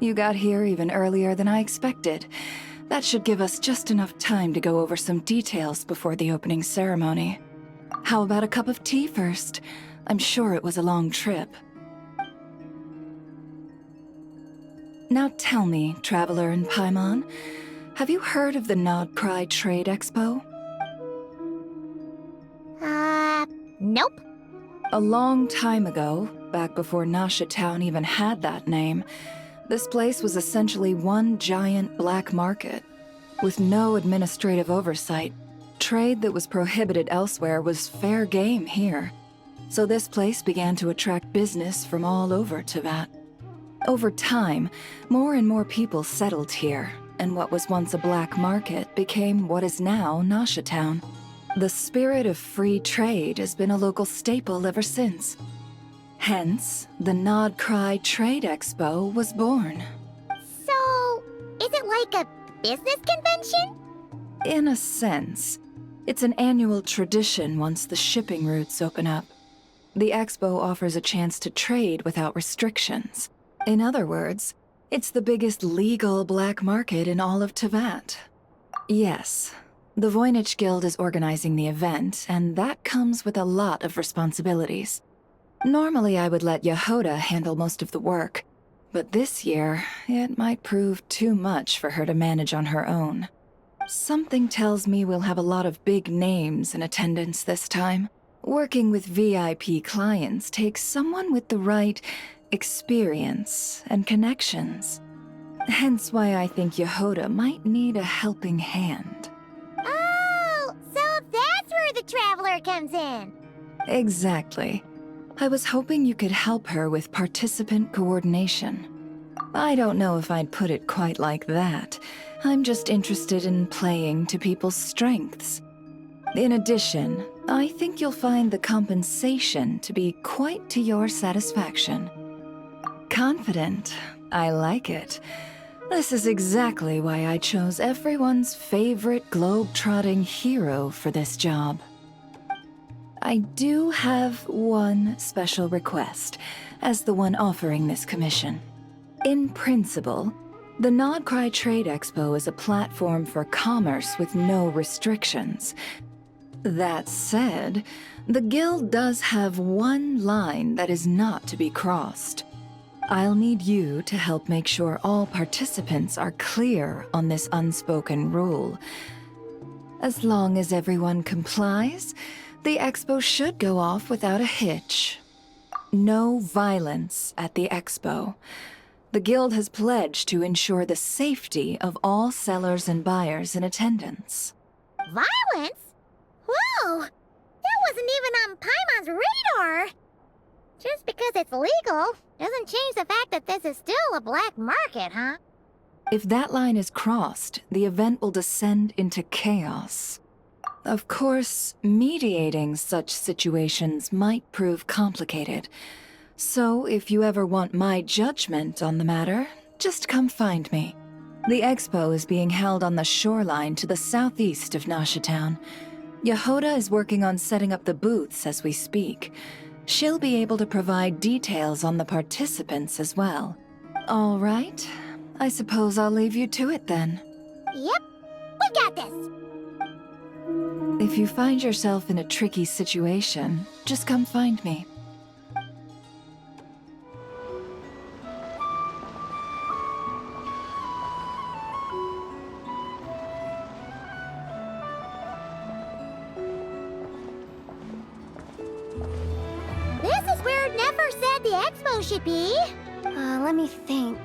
you got here even earlier than I expected. That should give us just enough time to go over some details before the opening ceremony. How about a cup of tea first? I'm sure it was a long trip. Now tell me, Traveler in Paimon, have you heard of the Nod-Krai Trade Expo? Nope. A long time ago, back before Nasha Town even had that name, this place was essentially one giant black market. With no administrative oversight, trade that was prohibited elsewhere was fair game here. So this place began to attract business from all over Teyvat. Over time, more and more people settled here, and what was once a black market became what is now Nasha Town. The spirit of free trade has been a local staple ever since. Hence, the Nod-Krai Trade Expo was born. So, is it like a business convention? In a sense. It's an annual tradition once the shipping routes open up. The expo offers a chance to trade without restrictions. In other words, it's the biggest legal black market in all of Teyvat. Yes, the Voynich Guild is organizing the event, and that comes with a lot of responsibilities. Normally I would let Jahoda handle most of the work, but this year, it might prove too much for her to manage on her own. Something tells me we'll have a lot of big names in attendance this time. Working with VIP clients takes someone with the right experience and connections. Hence why I think Jahoda might need a helping hand. Oh, so that's where the Traveler comes in. Exactly. I was hoping you could help her with participant coordination. I don't know if I'd put it quite like that. I'm just interested in playing to people's strengths. In addition, I think you'll find the compensation to be quite to your satisfaction. Confident. I like it. This is exactly why I chose everyone's favorite globe-trotting hero for this job. I do have one special request, as the one offering this commission. In principle, the Nod-Krai Trade Expo is a platform for commerce with no restrictions. That said, the guild does have one line that is not to be crossed. I'll need you to help make sure all participants are clear on this unspoken rule. As long as everyone complies, the expo should go off without a hitch. No violence at the expo. The guild has pledged to ensure the safety of all sellers and buyers in attendance. Violence? Whoa! That wasn't even on Paimon's radar! Just because it's legal doesn't change the fact that this is still a black market, huh? If that line is crossed, the event will descend into chaos. Of course, mediating such situations might prove complicated. So, if you ever want my judgment on the matter, just come find me. The expo is being held on the shoreline to the southeast of Nasha Town. Jahoda is working on setting up the booths as we speak. She'll be able to provide details on the participants as well. All right, I suppose I'll leave you to it then. Yep, we got this! If you find yourself in a tricky situation, just come find me. This is where Nefer said the expo should be. Let me think.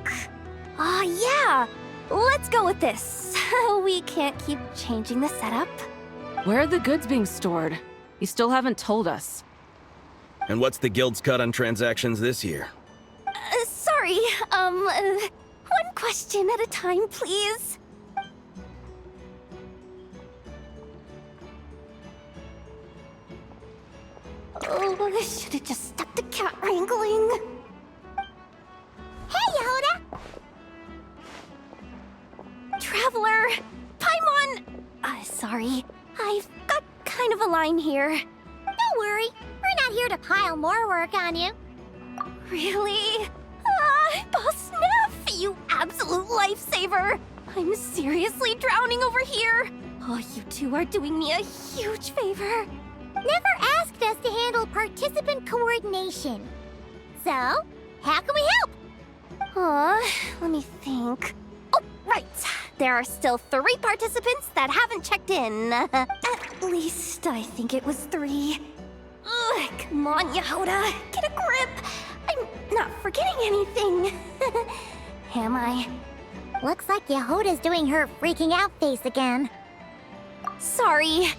Yeah! Let's go with this. We can't keep changing the setup. Where are the goods being stored? You still haven't told us. And what's the guild's cut on transactions this year? Sorry, one question at a time, please. Oh, I should have just stopped the cat wrangling. Hey, Yelan! Traveler! Paimon! Sorry. I've got kind of a line here. Don't worry, we're not here to pile more work on you. Really? Boss Neff! You absolute lifesaver! I'm seriously drowning over here! Oh, you two are doing me a huge favor. Never asked us to handle participant coordination. So, how can we help? Let me think. Oh, right! There are still 3 participants that haven't checked in. At least, I think it was 3. Ugh, come on, Jahoda, get a grip! I'm not forgetting anything. Am I? Looks like Jahoda's doing her freaking out face again. Sorry.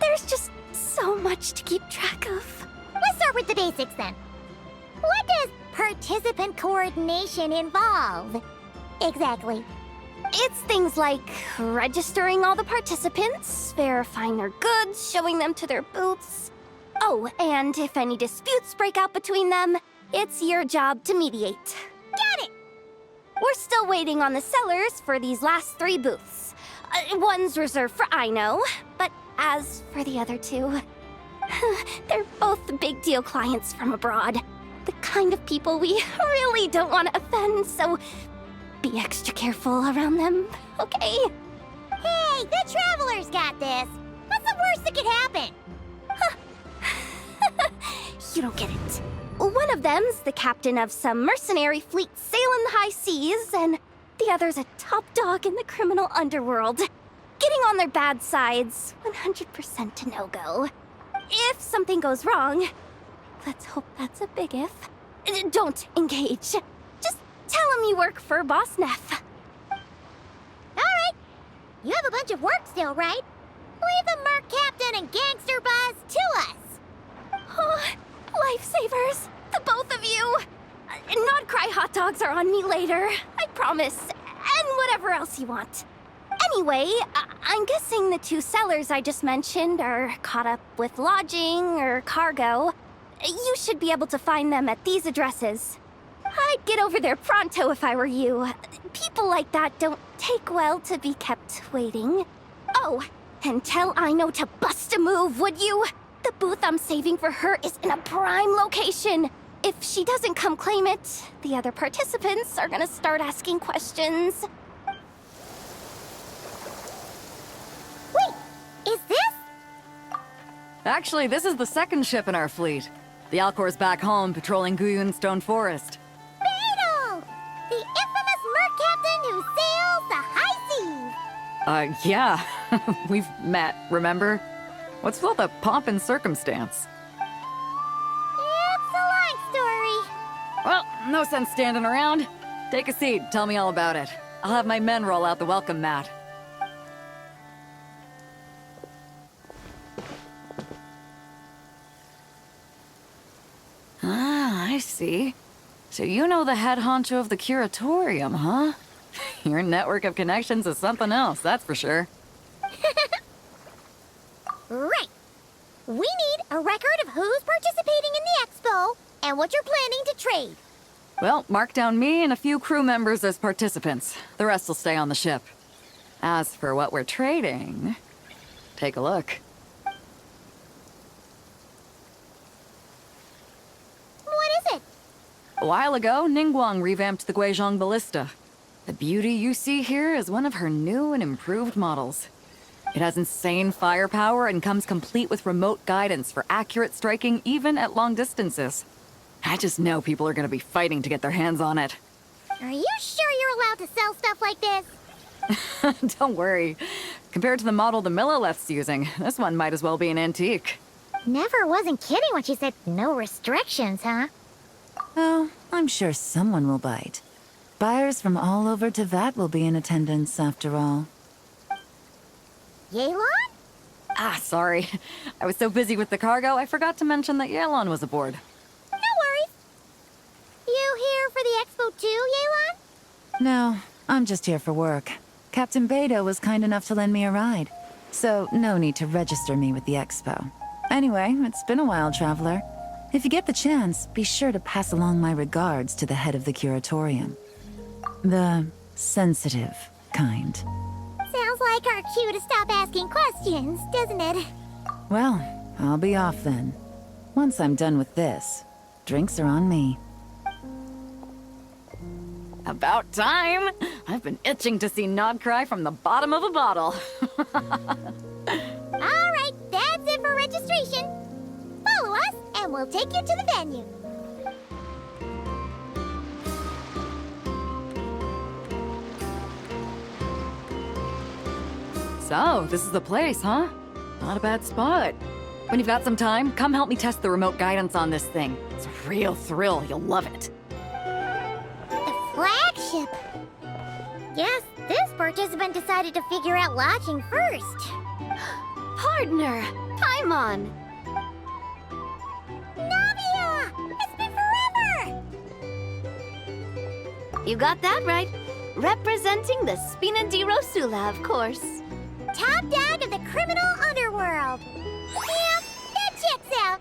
There's just so much to keep track of. Let's start with the basics then. What does participant coordination involve? Exactly. It's things like registering all the participants, verifying their goods, showing them to their booths. Oh, and if any disputes break out between them, it's your job to mediate. Got it! We're still waiting on the sellers for these last 3 booths. One's reserved for Aino, but as for the other 2, they're both big deal clients from abroad. The kind of people we really don't want to offend, so be extra careful around them, okay? Hey, the Travelers got this! What's the worst that could happen? You don't get it. One of them's the captain of some mercenary fleet sailing the high seas, and the other's a top dog in the criminal underworld. Getting on their bad sides, 100% a no-go. If something goes wrong, let's hope that's a big if, don't engage. Just tell him you work for Boss Neff. Alright. You have a bunch of work still, right? Leave the Merc Captain and Gangster Buzz to us. Oh, lifesavers, the both of you. Nod-Krai hot dogs are on me later, I promise. And whatever else you want. Anyway, I'm guessing the 2 sellers I just mentioned are caught up with lodging or cargo. You should be able to find them at these addresses. I'd get over there pronto if I were you. People like that don't take well to be kept waiting. Oh, and tell Aino to bust a move, would you? The booth I'm saving for her is in a prime location. If she doesn't come claim it, the other participants are gonna start asking questions. Wait, is this? Actually, this is the 2nd ship in our fleet. The Alcor's back home patrolling Guyun Stone Forest. Beidou! The infamous Merc Captain who sails the high seas! Yeah. We've met, remember? What's with all the pomp and circumstance? It's a long story. Well, no sense standing around. Take a seat, tell me all about it. I'll have my men roll out the welcome mat. Ah, I see. So you know the head honcho of the curatorium, huh? Your network of connections is something else, that's for sure. Right. We need a record of who's participating in the expo and what you're planning to trade. Well, mark down me and a few crew members as participants. The rest will stay on the ship. As for what we're trading, take a look. What is it? A while ago, Ningguang revamped the Guizhong Ballista. The beauty you see here is one of her new and improved models. It has insane firepower and comes complete with remote guidance for accurate striking even at long distances. I just know people are gonna be fighting to get their hands on it. Are you sure you're allowed to sell stuff like this? Don't worry. Compared to the model the Milleleft's using, this one might as well be an antique. Never wasn't kidding when she said no restrictions, huh? Oh, I'm sure someone will bite. Buyers from all over Teyvat will be in attendance, after all. Yelan? Ah, sorry. I was so busy with the cargo, I forgot to mention that Yelan was aboard. No worries. You here for the expo too, Yelan? No, I'm just here for work. Captain Beidou was kind enough to lend me a ride, so no need to register me with the expo. Anyway, it's been a while, Traveler. If you get the chance, be sure to pass along my regards to the head of the curatorium. The sensitive kind. Sounds like our cue to stop asking questions, doesn't it? Well, I'll be off then. Once I'm done with this, drinks are on me. About time! I've been itching to see Nod-Krai from the bottom of a bottle. Alright, that's it for registration. Follow us, and we'll take you to the venue. So, this is the place, huh? Not a bad spot. When you've got some time, come help me test the remote guidance on this thing. It's a real thrill, you'll love it. The flagship. Guess this participant decided to figure out lodging first. Partner, Paimon. Navia! It's been forever! You got that right. Representing the Spina di Rosula, of course. Top dog of the criminal underworld. Yeah, that checks out.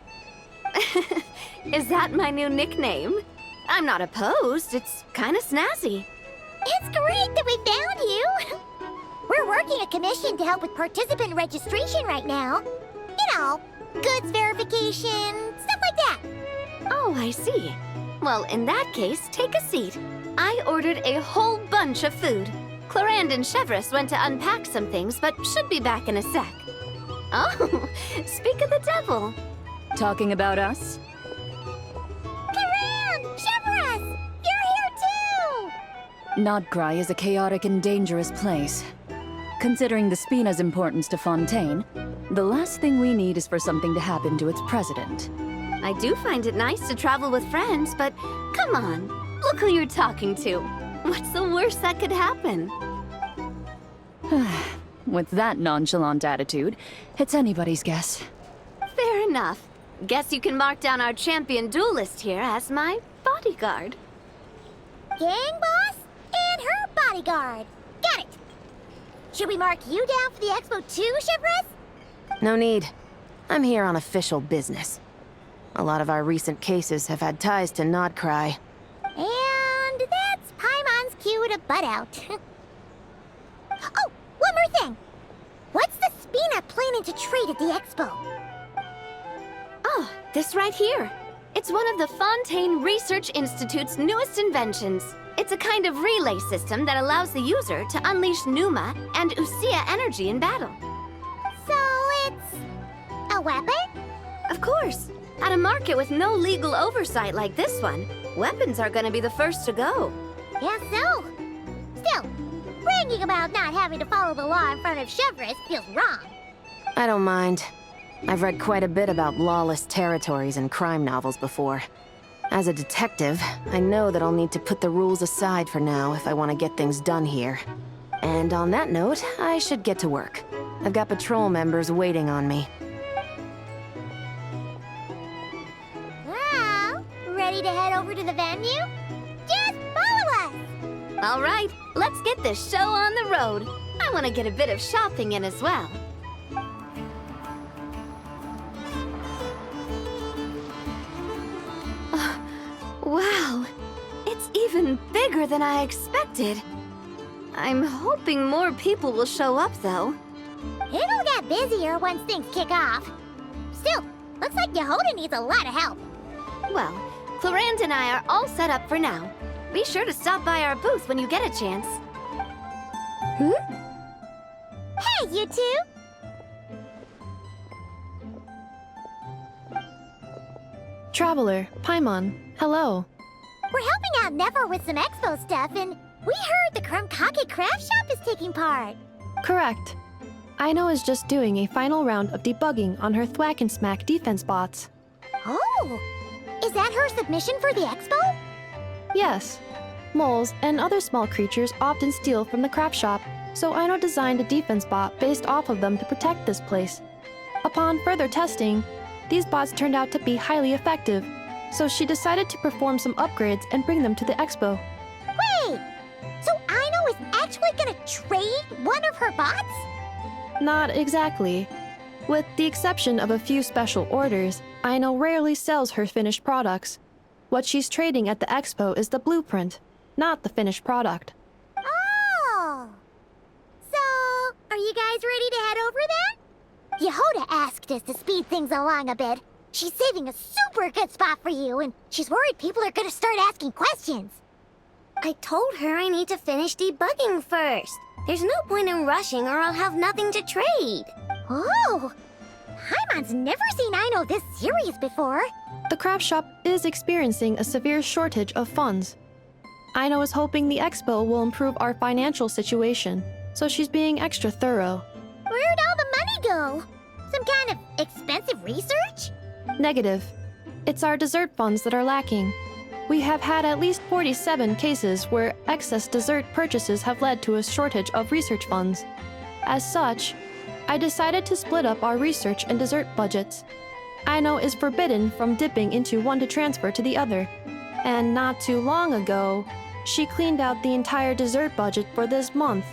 Is that my new nickname? I'm not opposed. It's kind of snazzy. It's great that we found you. We're working a commission to help with participant registration right now. You know, goods verification, stuff like that. Oh, I see. Well, in that case, take a seat. I ordered a whole bunch of food. Clorinde and Chevreuse went to unpack some things, but should be back in a sec. Oh, speak of the devil. Talking about us? Clorinde! Chevreuse! You're here too! Nod-Krai is a chaotic and dangerous place. Considering the Spina's importance to Fontaine, the last thing we need is for something to happen to its president. I do find it nice to travel with friends, but come on, look who you're talking to. What's the worst that could happen? With that nonchalant attitude, it's anybody's guess. Fair enough. Guess you can mark down our champion duelist here as my bodyguard. Gang boss and her bodyguard. Got it. Should we mark you down for the expo too, Chevreuse? No need. I'm here on official business. A lot of our recent cases have had ties to Nod-Krai. And that's Paimon's cue to butt out. Oh, one more thing. What's the Spina planning to trade at the expo? Oh, this right here. It's one of the Fontaine Research Institute's newest inventions. It's a kind of relay system that allows the user to unleash Numa and Usia energy in battle. So it's a weapon? Of course. At a market with no legal oversight like this one, weapons are gonna be the first to go. Guess so. Still, bragging about not having to follow the law in front of Chevreuse feels wrong. I don't mind. I've read quite a bit about lawless territories and crime novels before. As a detective, I know that I'll need to put the rules aside for now if I want to get things done here. And on that note, I should get to work. I've got patrol members waiting on me. Well, ready to head over to the venue? Just follow us! All right, let's get this show on the road. I want to get a bit of shopping in as well. Wow, it's even bigger than I expected. I'm hoping more people will show up, though. It'll get busier once things kick off. Still, looks like Jahoda needs a lot of help. Well, Clorinde and I are all set up for now. Be sure to stop by our booth when you get a chance. Hey, you two! Traveler, Paimon, hello. We're helping out Nefer with some expo stuff, and we heard the Krumkake craft shop is taking part. Correct. Aino is just doing a final round of debugging on her thwack and smack defense bots. Oh! Is that her submission for the expo? Yes. Moles and other small creatures often steal from the craft shop, so Aino designed a defense bot based off of them to protect this place. Upon further testing, these bots turned out to be highly effective, so she decided to perform some upgrades and bring them to the expo. Wait! So Aino is actually gonna trade one of her bots? Not exactly. With the exception of a few special orders, Aino rarely sells her finished products. What she's trading at the expo is the blueprint, not the finished product. Oh! So, are you guys ready to head over then? Yehoda asked us to speed things along a bit. She's saving a super good spot for you, and she's worried people are gonna start asking questions. I told her I need to finish debugging first. There's no point in rushing or I'll have nothing to trade. Oh! Paimon's never seen Aino this serious before. The craft shop is experiencing a severe shortage of funds. Aino is hoping the expo will improve our financial situation, so she's being extra thorough. Where'd all the money go? Some kind of expensive research? Negative. It's our dessert funds that are lacking. We have had at least 47 cases where excess dessert purchases have led to a shortage of research funds. As such, I decided to split up our research and dessert budgets. Aino is forbidden from dipping into one to transfer to the other. And not too long ago, she cleaned out the entire dessert budget for this month.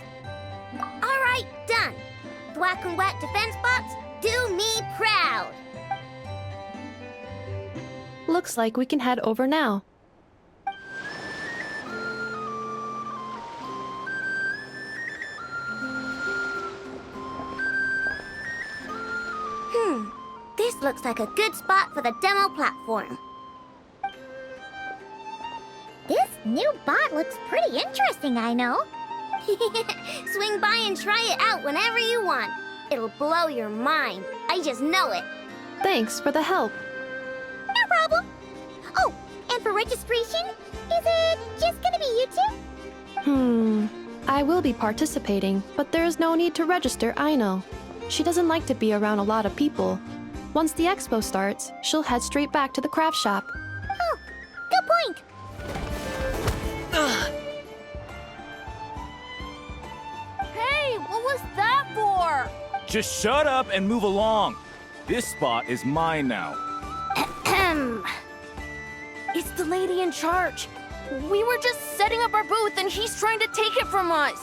Alright, done. Thwack and whack defense bots, do me proud. Looks like we can head over now. This looks like a good spot for the demo platform. This new bot looks pretty interesting, I know. Swing by and try it out whenever you want. It'll blow your mind. I just know it. Thanks for the help. No problem. Oh, and for registration, is it just gonna be you two? I will be participating, but there is no need to register, Aino. She doesn't like to be around a lot of people. Once the expo starts, she'll head straight back to the craft shop. Oh, good point. Hey, what was that for? Just shut up and move along. This spot is mine now. It's the lady in charge. We were just setting up our booth and he's trying to take it from us.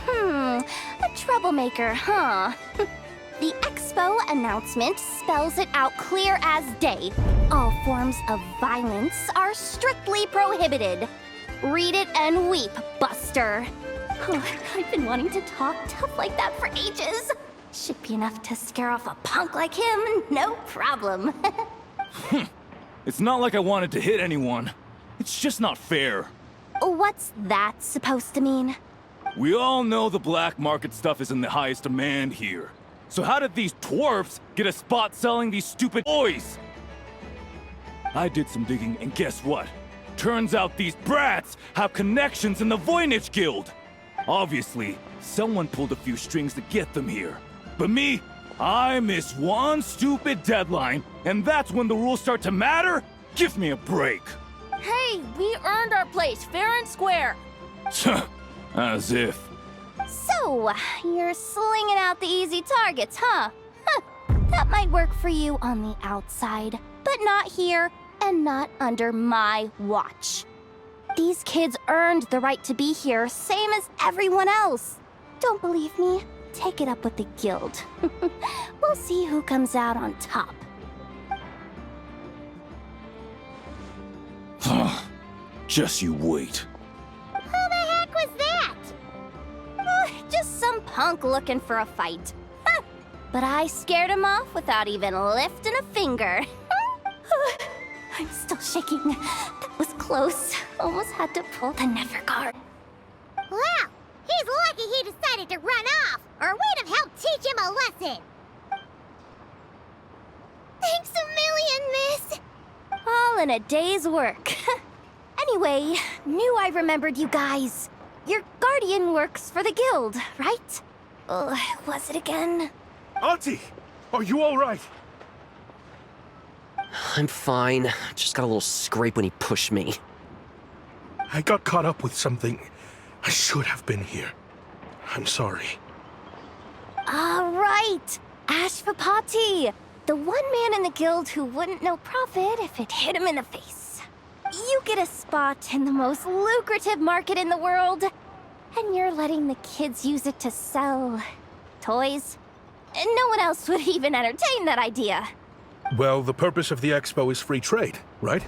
A troublemaker, huh? The expo announcement spells it out clear as day. All forms of violence are strictly prohibited. Read it and weep, Buster. I've been wanting to talk tough like that for ages. Should be enough to scare off a punk like him, no problem. It's not like I wanted to hit anyone. It's just not fair. What's that supposed to mean? We all know the black market stuff is in the highest demand here. So how did these dwarfs get a spot selling these stupid toys? I did some digging and guess what? Turns out these brats have connections in the Voynich Guild. Obviously, someone pulled a few strings to get them here. But me, I missed one stupid deadline, and that's when the rules start to matter? Give me a break. Hey, we earned our place fair and square. As if. So, you're slinging out the easy targets, huh? That might work for you on the outside, but not here and not under my watch. These kids earned the right to be here, same as everyone else. Don't believe me? Take it up with the guild. We'll see who comes out on top. Just you wait. Who the heck was that? Just some punk looking for a fight. But I scared him off without even lifting a finger. I'm still shaking. That was close. Almost had to pull the Nefer card. Well, he's lucky he decided to run off, or we'd have helped teach him a lesson. Thanks a million, miss. All in a day's work. Anyway, knew I remembered you guys. Your guardian works for the guild, right? Was it again? Auntie! Are you alright? I'm fine. Just got a little scrape when he pushed me. I got caught up with something. I should have been here. I'm sorry. Right! Ashvapati! The one man in the guild who wouldn't know profit if it hit him in the face. You get a spot in the most lucrative market in the world, and you're letting the kids use it to sell toys. And no one else would even entertain that idea. Well, the purpose of the expo is free trade, right?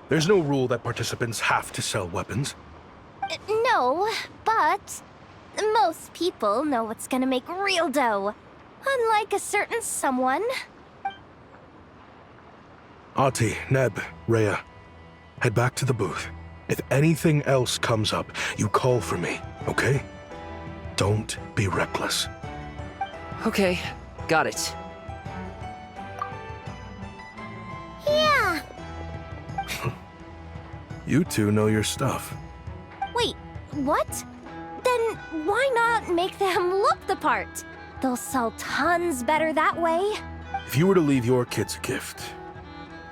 There's no rule that participants have to sell weapons. No, but most people know what's gonna make real dough. Unlike a certain someone. Ahti, Neb, Rhea, Head back to the booth. If anything else comes up, you call for me, okay? Don't be reckless. Okay, got it. Yeah. You two know your stuff. Wait, what? Then why not make them look the part? They'll sell tons better that way. If you were to leave your kids a gift,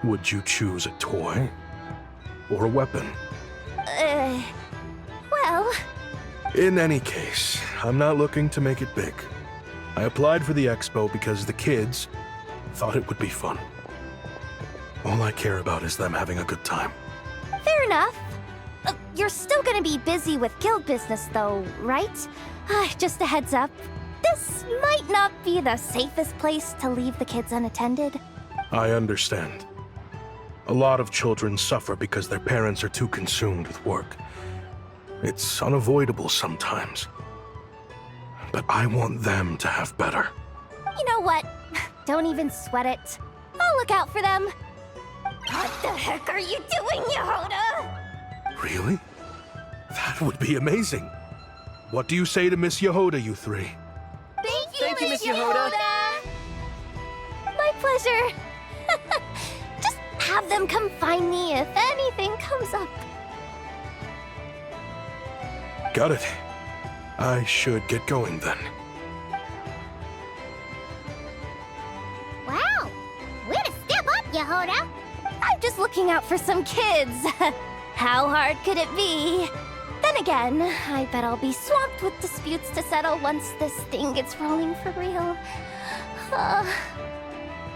would you choose a toy or a weapon? Well... In any case, I'm not looking to make it big. I applied for the expo because the kids thought it would be fun. All I care about is them having a good time. Fair enough. You're still gonna be busy with guild business though, right? Just a heads up. This might not be the safest place to leave the kids unattended. I understand. A lot of children suffer because their parents are too consumed with work. It's unavoidable sometimes. But I want them to have better. You know what? Don't even sweat it. I'll look out for them. What the heck are you doing, Jahoda? Really? That would be amazing. What do you say to Miss Jahoda, you three? Thank you, Miss Jahoda. My pleasure. Just have them come find me if anything comes up. Got it. I should get going then. Wow. Way to step up, Jahoda. I'm just looking out for some kids. How hard could it be? Then again, I bet I'll be swamped with disputes to settle once this thing gets rolling for real.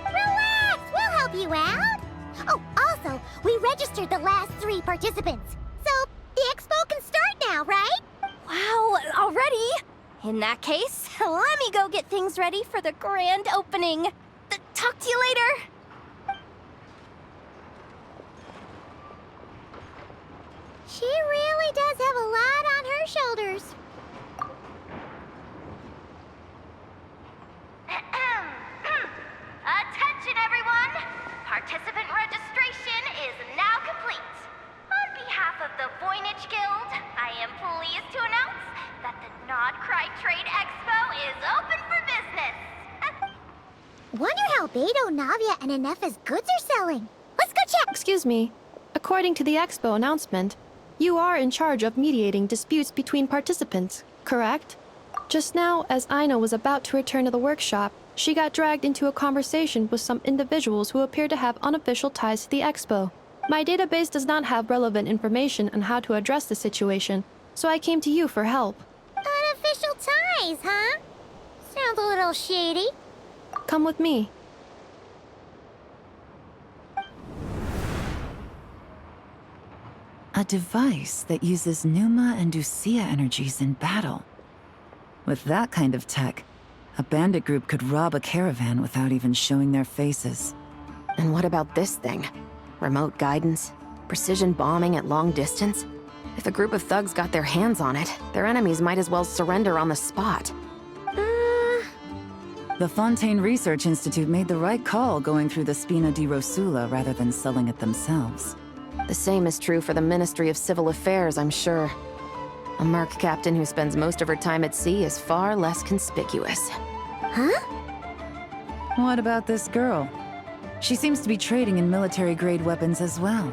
Relax, we'll help you out. Oh, also, we registered the last 3 participants. So, the expo can start now, right? Wow, already? In that case, let me go get things ready for the grand opening. Talk to you later. She really does have a lot on her shoulders. Attention, everyone! Participant registration is now complete. On behalf of the Voynich Guild, I am pleased to announce that the Nod-Krai Trade Expo is open for business. Wonder how Beidou, Navia, and Ineffa's goods are selling. Let's go check! Excuse me. According to the expo announcement, you are in charge of mediating disputes between participants, correct? Just now, as Aino was about to return to the workshop, she got dragged into a conversation with some individuals who appear to have unofficial ties to the expo. My database does not have relevant information on how to address the situation, so I came to you for help. Unofficial ties, huh? Sounds a little shady. Come with me. A device that uses Numa and Usia energies in battle. With that kind of tech, a bandit group could rob a caravan without even showing their faces. And what about this thing? Remote guidance? Precision bombing at long distance? If a group of thugs got their hands on it, their enemies might as well surrender on the spot. The Fontaine Research Institute made the right call going through the Spina di Rosula rather than selling it themselves. The same is true for the Ministry of Civil Affairs, I'm sure. A merc captain who spends most of her time at sea is far less conspicuous. Huh? What about this girl? She seems to be trading in military-grade weapons as well.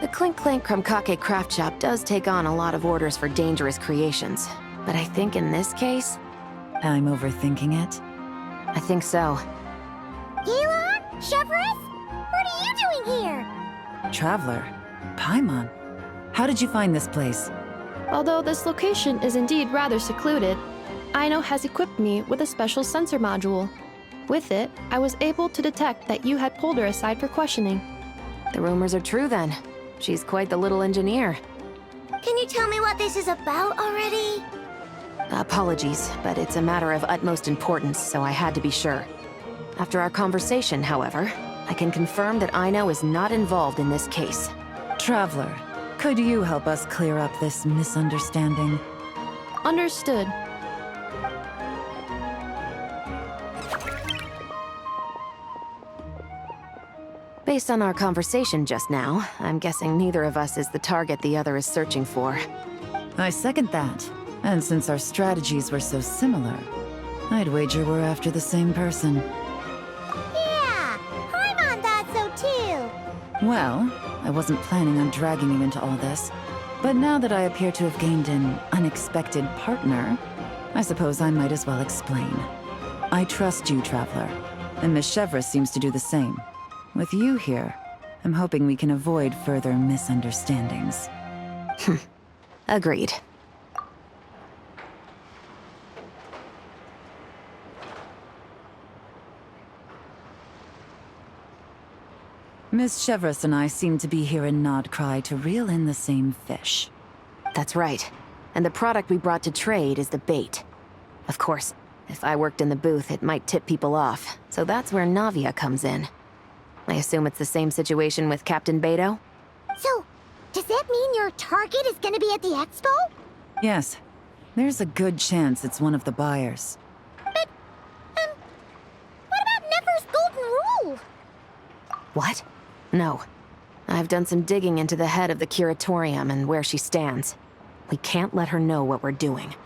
The Clink Clank Krumkake craft shop does take on a lot of orders for dangerous creations. But I think in this case... I'm overthinking it. I think so. Yelan? Chevreuse? What are you doing here? Traveler? Paimon? How did you find this place? Although this location is indeed rather secluded, Aino has equipped me with a special sensor module. With it, I was able to detect that you had pulled her aside for questioning. The rumors are true then. She's quite the little engineer. Can you tell me what this is about already? Apologies, but it's a matter of utmost importance, so I had to be sure. After our conversation, however, I can confirm that Aino is not involved in this case. Traveler, could you help us clear up this misunderstanding? Understood. Based on our conversation just now, I'm guessing neither of us is the target the other is searching for. I second that. And since our strategies were so similar, I'd wager we're after the same person. Yeah, Paimon thought so too. Well, I wasn't planning on dragging you into all this, but now that I appear to have gained an unexpected partner, I suppose I might as well explain. I trust you, Traveler, and Miss Chevreuse seems to do the same. With you here, I'm hoping we can avoid further misunderstandings. Agreed. Miss Chevreuse and I seem to be here in Nod-Krai to reel in the same fish. That's right. And the product we brought to trade is the bait. Of course, if I worked in the booth, it might tip people off, so that's where Navia comes in. I assume it's the same situation with Captain Beidou? So, does that mean your target is gonna be at the expo? Yes. There's a good chance it's one of the buyers. But, what about Nefer's golden rule? What? No. I've done some digging into the head of the curatorium and where she stands. We can't let her know what we're doing.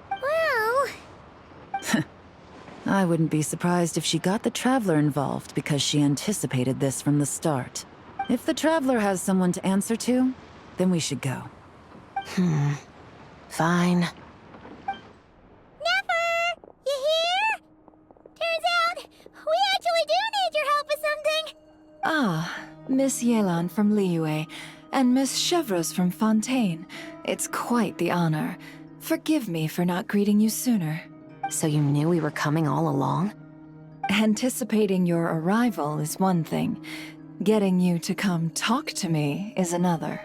Well... I wouldn't be surprised if she got the Traveler involved because she anticipated this from the start. If the Traveler has someone to answer to, then we should go. Fine. Nefer! You here? Turns out, we actually do need your help with something! Ah, Miss Yelan from Liyue, and Miss Chevreuse from Fontaine. It's quite the honor. Forgive me for not greeting you sooner. So you knew we were coming all along? Anticipating your arrival is one thing. Getting you to come talk to me is another.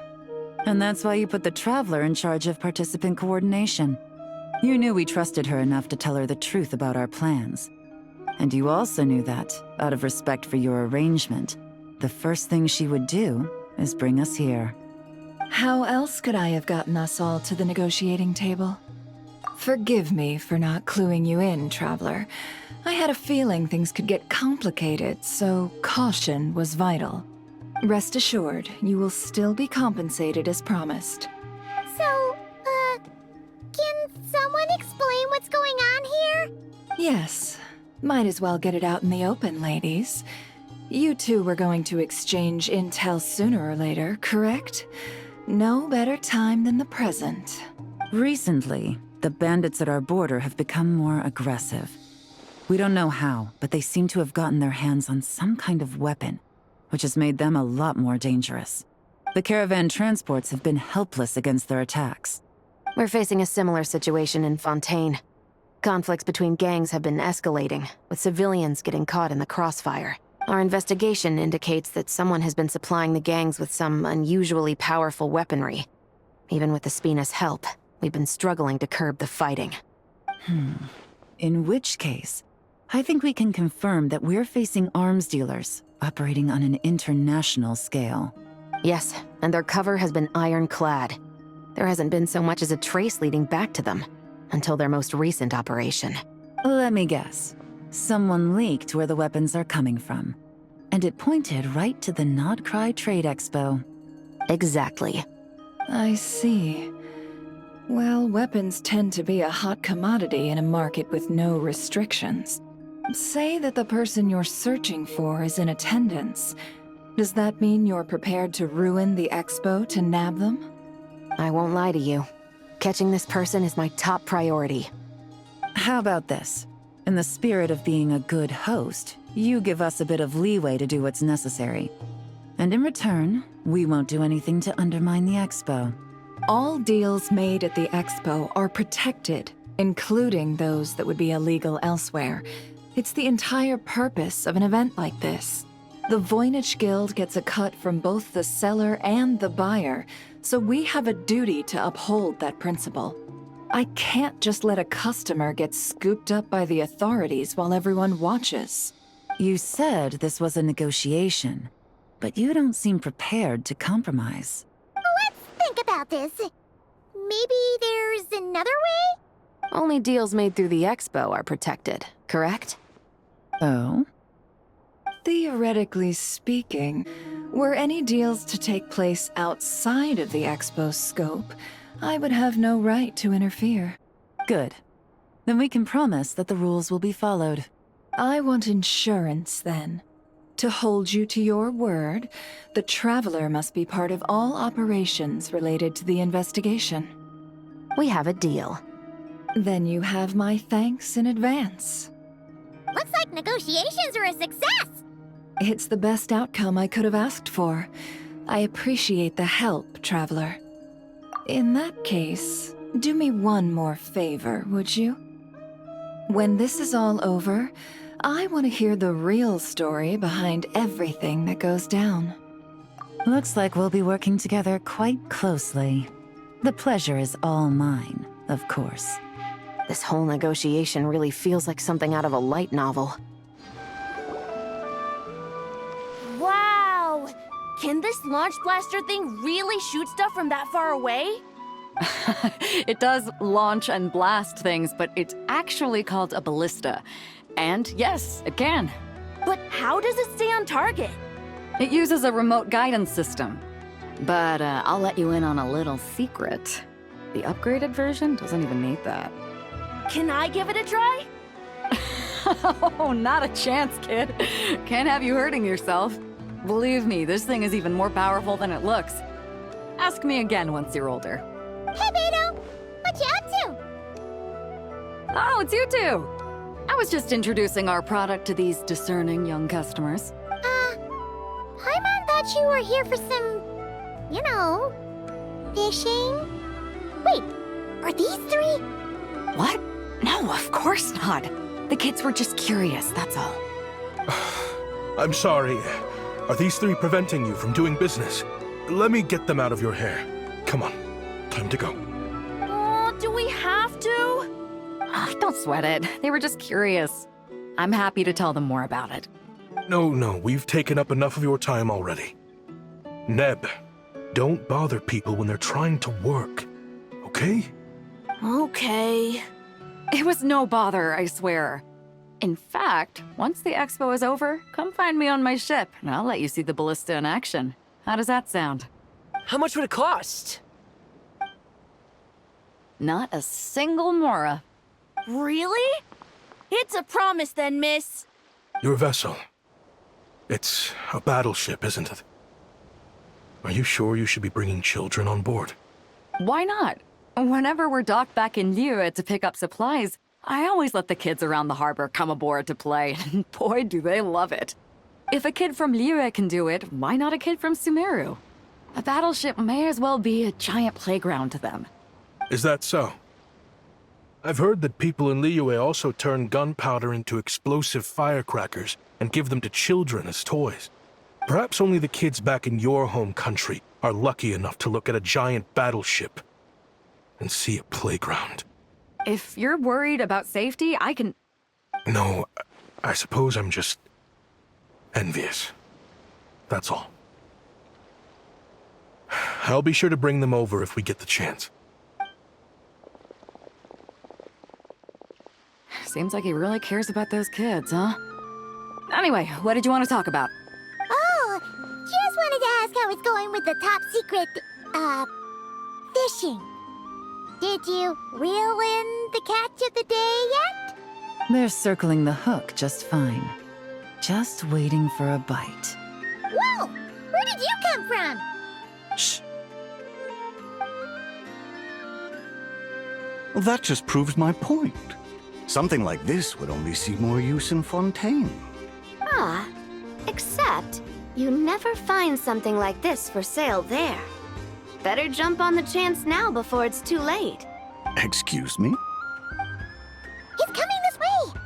And that's why you put the Traveler in charge of participant coordination. You knew we trusted her enough to tell her the truth about our plans. And you also knew that, out of respect for your arrangement, the first thing she would do is bring us here. How else could I have gotten us all to the negotiating table? Forgive me for not cluing you in, Traveler. I had a feeling things could get complicated, so caution was vital. Rest assured, you will still be compensated as promised. So, can someone explain what's going on here? Yes. Might as well get it out in the open, ladies. You two were going to exchange intel sooner or later, correct? No better time than the present. Recently, the bandits at our border have become more aggressive. We don't know how, but they seem to have gotten their hands on some kind of weapon, which has made them a lot more dangerous. The caravan transports have been helpless against their attacks. We're facing a similar situation in Fontaine. Conflicts between gangs have been escalating, with civilians getting caught in the crossfire. Our investigation indicates that someone has been supplying the gangs with some unusually powerful weaponry. Even with the Spina's help, we've been struggling to curb the fighting. In which case, I think we can confirm that we're facing arms dealers operating on an international scale. Yes, and their cover has been ironclad. There hasn't been so much as a trace leading back to them, until their most recent operation. Let me guess. Someone leaked where the weapons are coming from. And it pointed right to the Nod-Krai Trade Expo. Exactly. I see. Well, weapons tend to be a hot commodity in a market with no restrictions. Say that the person you're searching for is in attendance. Does that mean you're prepared to ruin the expo to nab them? I won't lie to you. Catching this person is my top priority. How about this? In the spirit of being a good host, you give us a bit of leeway to do what's necessary. And in return, we won't do anything to undermine the expo. All deals made at the expo are protected, including those that would be illegal elsewhere. It's the entire purpose of an event like this. The Voynich Guild gets a cut from both the seller and the buyer, so we have a duty to uphold that principle. I can't just let a customer get scooped up by the authorities while everyone watches. You said this was a negotiation, but you don't seem prepared to compromise. Let's think about this. Maybe there's another way? Only deals made through the expo are protected, correct? Oh? Theoretically speaking, were any deals to take place outside of the Expo's scope, I would have no right to interfere. Good. Then we can promise that the rules will be followed. I want insurance, then. To hold you to your word, the Traveler must be part of all operations related to the investigation. We have a deal. Then you have my thanks in advance. Looks like negotiations are a success! It's the best outcome I could have asked for. I appreciate the help, Traveler. In that case, do me one more favor, would you? When this is all over, I want to hear the real story behind everything that goes down. Looks like we'll be working together quite closely. The pleasure is all mine, of course. This whole negotiation really feels like something out of a light novel. Wow! Can this launch blaster thing really shoot stuff from that far away? It does launch and blast things, but it's actually called a ballista. And yes, it can. But how does it stay on target? It uses a remote guidance system. But I'll let you in on a little secret. The upgraded version doesn't even need that. Can I give it a try? Oh, not a chance, kid. Can't have you hurting yourself. Believe me, this thing is even more powerful than it looks. Ask me again once you're older. Hey, Beidou! What you up to? Oh, it's you two! I was just introducing our product to these discerning young customers. Paimon thought you were here for some, you know, fishing? Wait, are these three? What? No, of course not. The kids were just curious, that's all. I'm sorry. Are these three preventing you from doing business? Let me get them out of your hair. Come on, time to go. Oh, do we have to? Don't sweat it. They were just curious. I'm happy to tell them more about it. No, we've taken up enough of your time already. Neb, don't bother people when they're trying to work, okay? Okay. It was no bother, I swear. In fact, once the expo is over, come find me on my ship, and I'll let you see the ballista in action. How does that sound? How much would it cost? Not a single mora. Really? It's a promise then, miss. Your vessel. It's a battleship, isn't it? Are you sure you should be bringing children on board? Why not? Whenever we're docked back in Liyue to pick up supplies, I always let the kids around the harbor come aboard to play, and boy, do they love it. If a kid from Liyue can do it, why not a kid from Sumeru? A battleship may as well be a giant playground to them. Is that so? I've heard that people in Liyue also turn gunpowder into explosive firecrackers and give them to children as toys. Perhaps only the kids back in your home country are lucky enough to look at a giant battleship and see a playground. If you're worried about safety, I can... No, I suppose I'm just envious. That's all. I'll be sure to bring them over if we get the chance. Seems like he really cares about those kids, huh? Anyway, what did you want to talk about? Oh, just wanted to ask how it's going with the top secret, fishing. Did you reel in the catch of the day yet? They're circling the hook just fine. Just waiting for a bite. Whoa! Where did you come from? Shh. Well, that just proves my point. Something like this would only see more use in Fontaine. Ah, except you never find something like this for sale there. Better jump on the chance now before it's too late. Excuse me? He's coming this way!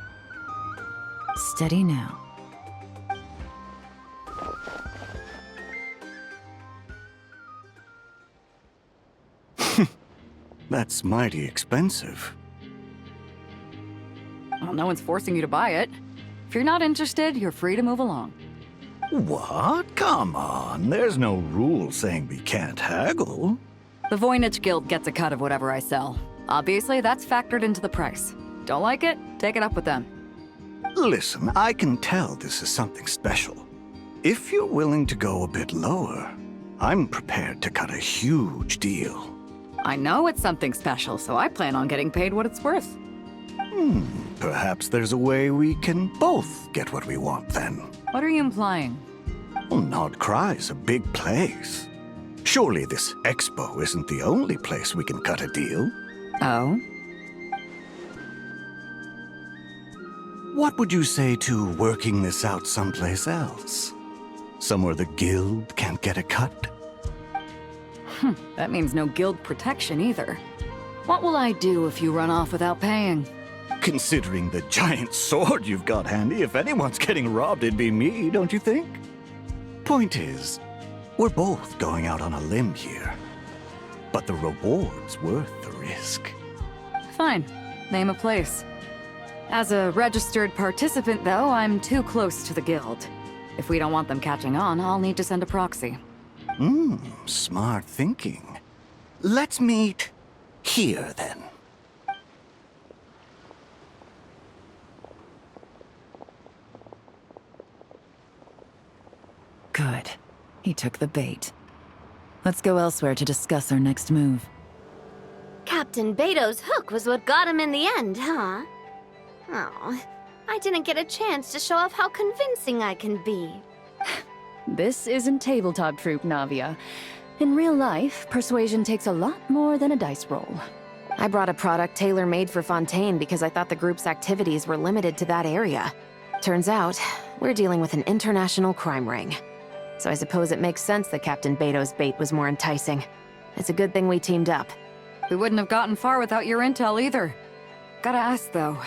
Steady now. That's mighty expensive. Well, no one's forcing you to buy it. If you're not interested, you're free to move along. What? Come on, there's no rule saying we can't haggle. The Voynich Guild gets a cut of whatever I sell. Obviously, that's factored into the price. Don't like it? Take it up with them. Listen, I can tell this is something special. If you're willing to go a bit lower, I'm prepared to cut a huge deal. I know it's something special, so I plan on getting paid what it's worth. Perhaps there's a way we can both get what we want then. What are you implying? Well, Nod-Krai's a big place. Surely this expo isn't the only place we can cut a deal. Oh? What would you say to working this out someplace else? Somewhere the guild can't get a cut? That means no guild protection either. What will I do if you run off without paying? Considering the giant sword you've got handy, if anyone's getting robbed, it'd be me, don't you think? Point is, we're both going out on a limb here. But the reward's worth the risk. Fine. Name a place. As a registered participant, though, I'm too close to the guild. If we don't want them catching on, I'll need to send a proxy. Smart thinking. Let's meet here, then. Good. He took the bait. Let's go elsewhere to discuss our next move. Captain Beidou's hook was what got him in the end, huh? Oh, I didn't get a chance to show off how convincing I can be. This isn't tabletop troop, Navia. In real life, persuasion takes a lot more than a dice roll. I brought a product tailor-made for Fontaine because I thought the group's activities were limited to that area. Turns out, we're dealing with an international crime ring. So I suppose it makes sense that Captain Beidou's bait was more enticing. It's a good thing we teamed up. We wouldn't have gotten far without your intel either. Gotta ask, though,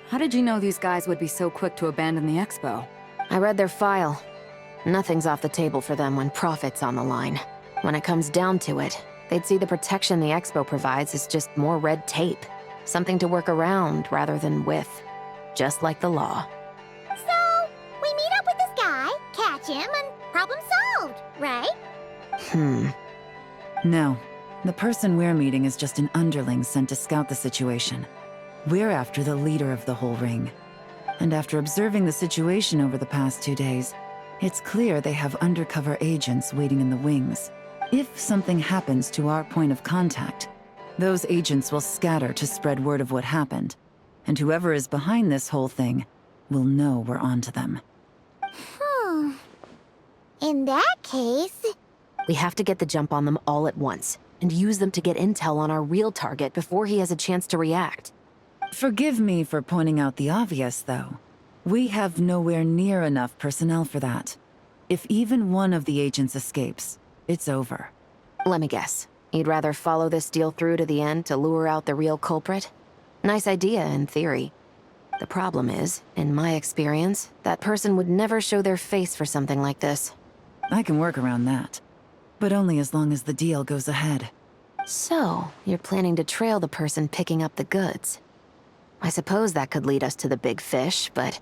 how did you know these guys would be so quick to abandon the expo? I read their file. Nothing's off the table for them when profit's on the line. When it comes down to it, they'd see the protection the expo provides as just more red tape. Something to work around rather than with. Just like the law. So, we meet up with this guy, catch him, and problem solved, right? No. The person we're meeting is just an underling sent to scout the situation. We're after the leader of the whole ring. And after observing the situation over the past 2 days, it's clear they have undercover agents waiting in the wings. If something happens to our point of contact, those agents will scatter to spread word of what happened. And whoever is behind this whole thing will know we're onto them. In that case... We have to get the jump on them all at once, and use them to get intel on our real target before he has a chance to react. Forgive me for pointing out the obvious, though. We have nowhere near enough personnel for that. If even one of the agents escapes, it's over. Let me guess. You'd rather follow this deal through to the end to lure out the real culprit? Nice idea, in theory. The problem is, in my experience, that person would never show their face for something like this. I can work around that. But only as long as the deal goes ahead. So, you're planning to trail the person picking up the goods. I suppose that could lead us to the big fish, but...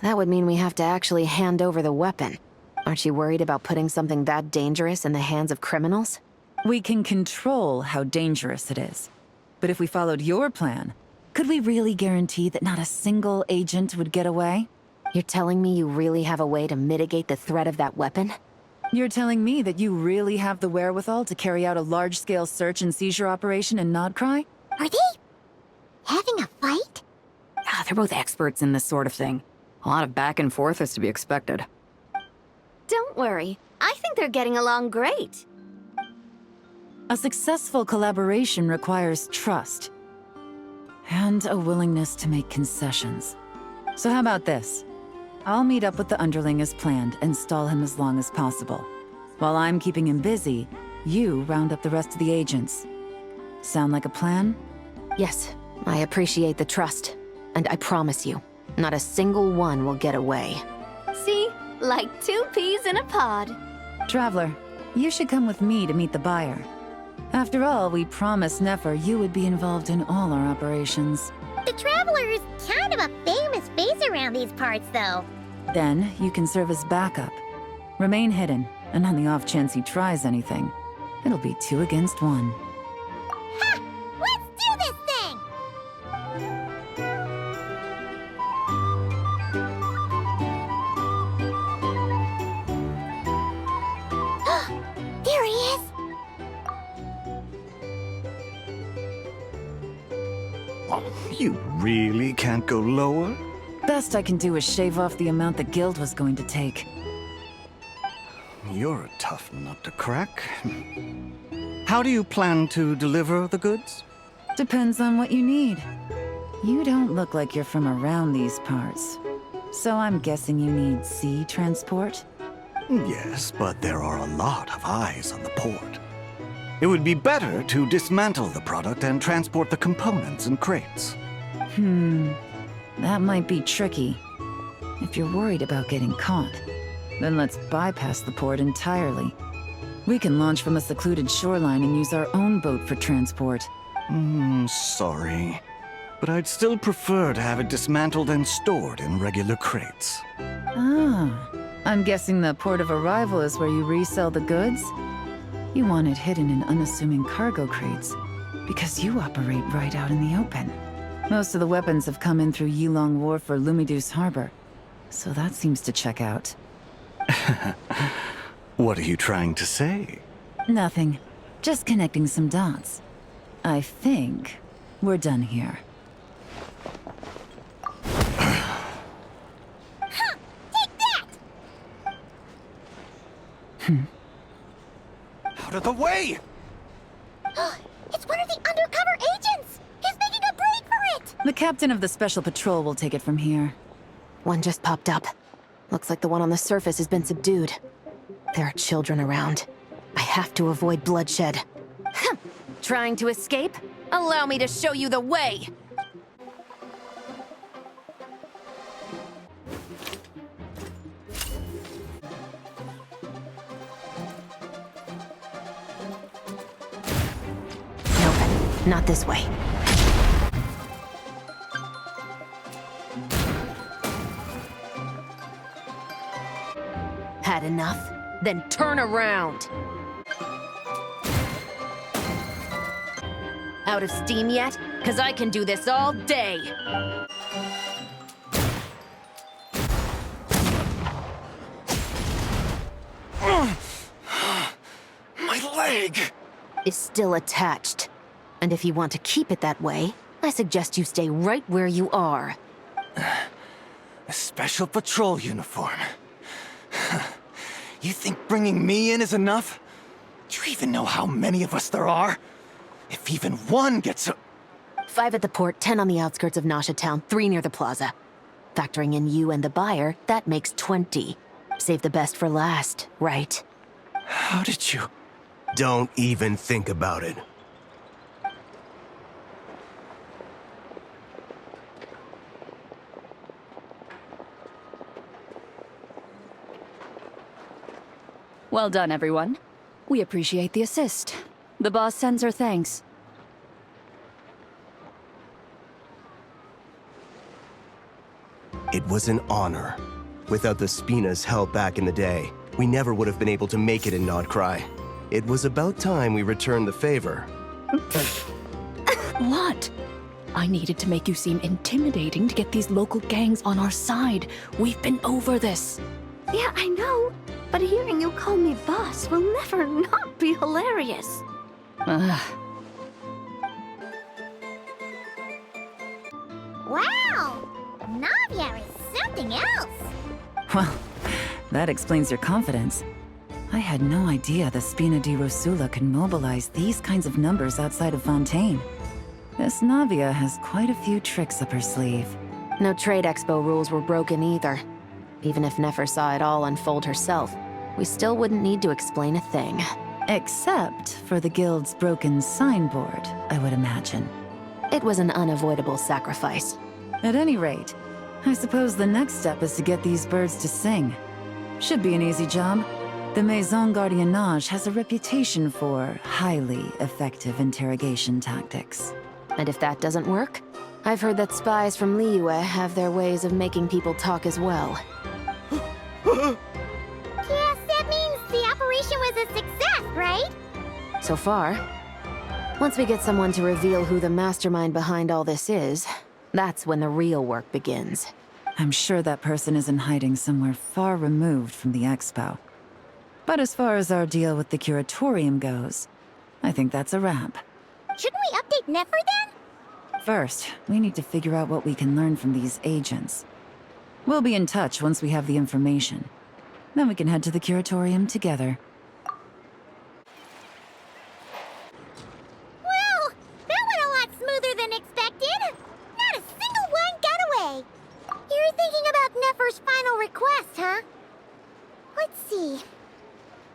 that would mean we have to actually hand over the weapon. Aren't you worried about putting something that dangerous in the hands of criminals? We can control how dangerous it is. But if we followed your plan, could we really guarantee that not a single agent would get away? You're telling me you really have a way to mitigate the threat of that weapon? You're telling me that you really have the wherewithal to carry out a large-scale search and seizure operation in Nod-Krai? Are they... having a fight? They're both experts in this sort of thing. A lot of back and forth is to be expected. Don't worry. I think they're getting along great. A successful collaboration requires trust. And a willingness to make concessions. So how about this? I'll meet up with the underling as planned and stall him as long as possible. While I'm keeping him busy, you round up the rest of the agents. Sound like a plan? Yes, I appreciate the trust. And I promise you, not a single one will get away. See? Like 2 peas in a pod. Traveler, you should come with me to meet the buyer. After all, we promised Nefer you would be involved in all our operations. The Traveler is kind of a famous face around these parts, though. Then, you can serve as backup. Remain hidden, and on the off chance he tries anything, it'll be 2 against 1. Ha! Let's do this thing! You really can't go lower? Best I can do is shave off the amount the guild was going to take. You're a tough nut to crack. How do you plan to deliver the goods? Depends on what you need. You don't look like you're from around these parts. So I'm guessing you need sea transport? Yes, but there are a lot of eyes on the port. It would be better to dismantle the product and transport the components in crates. That might be tricky. If you're worried about getting caught, then let's bypass the port entirely. We can launch from a secluded shoreline and use our own boat for transport. Sorry. But I'd still prefer to have it dismantled and stored in regular crates. Ah, I'm guessing the port of arrival is where you resell the goods? You want it hidden in unassuming cargo crates, because you operate right out in the open. Most of the weapons have come in through Yelan Wharf or Lumidus Harbor, so that seems to check out. What are you trying to say? Nothing. Just connecting some dots. I think we're done here. Take that! Out of the way! It's one of the undercover agents! He's making a break for it! The captain of the special patrol will take it from here. One just popped up. Looks like the one on the surface has been subdued. There are children around. I have to avoid bloodshed. Trying to escape? Allow me to show you the way! Nope, not this way. Had enough? Then turn around! Out of steam yet? 'Cause I can do this all day! My leg! Is still attached. And if you want to keep it that way, I suggest you stay right where you are. A special patrol uniform. You think bringing me in is enough? Do you even know how many of us there are? If even one gets a... 5 at the port, 10 on the outskirts of Nasha Town, 3 near the plaza. Factoring in you and the buyer, that makes 20. Save the best for last, right? How did you... Don't even think about it. Well done, everyone. We appreciate the assist. The boss sends her thanks. It was an honor. Without the Spina's help back in the day, we never would have been able to make it in Nod-Krai. It was about time we returned the favor. What? I needed to make you seem intimidating to get these local gangs on our side. We've been over this. Yeah, I know. But hearing you call me boss will never not be hilarious. Wow! Navia is something else! Well, that explains your confidence. I had no idea the Spina di Rosula could mobilize these kinds of numbers outside of Fontaine. This Navia has quite a few tricks up her sleeve. No trade expo rules were broken either. Even if Nefer saw it all unfold herself, we still wouldn't need to explain a thing. Except for the guild's broken signboard, I would imagine. It was an unavoidable sacrifice. At any rate, I suppose the next step is to get these birds to sing. Should be an easy job. The Maison Gardiennage has a reputation for highly effective interrogation tactics. And if that doesn't work, I've heard that spies from Liyue have their ways of making people talk as well. Yes, that means the operation was a success, right? So far. Once we get someone to reveal who the mastermind behind all this is, that's when the real work begins. I'm sure that person is in hiding somewhere far removed from the expo. But as far as our deal with the curatorium goes, I think that's a wrap. Shouldn't we update Nefer then? First, we need to figure out what we can learn from these agents. We'll be in touch once we have the information. Then we can head to the curatorium together. Well, that went a lot smoother than expected. Not a single one got away. You're thinking about Nefer's final request, huh? Let's see.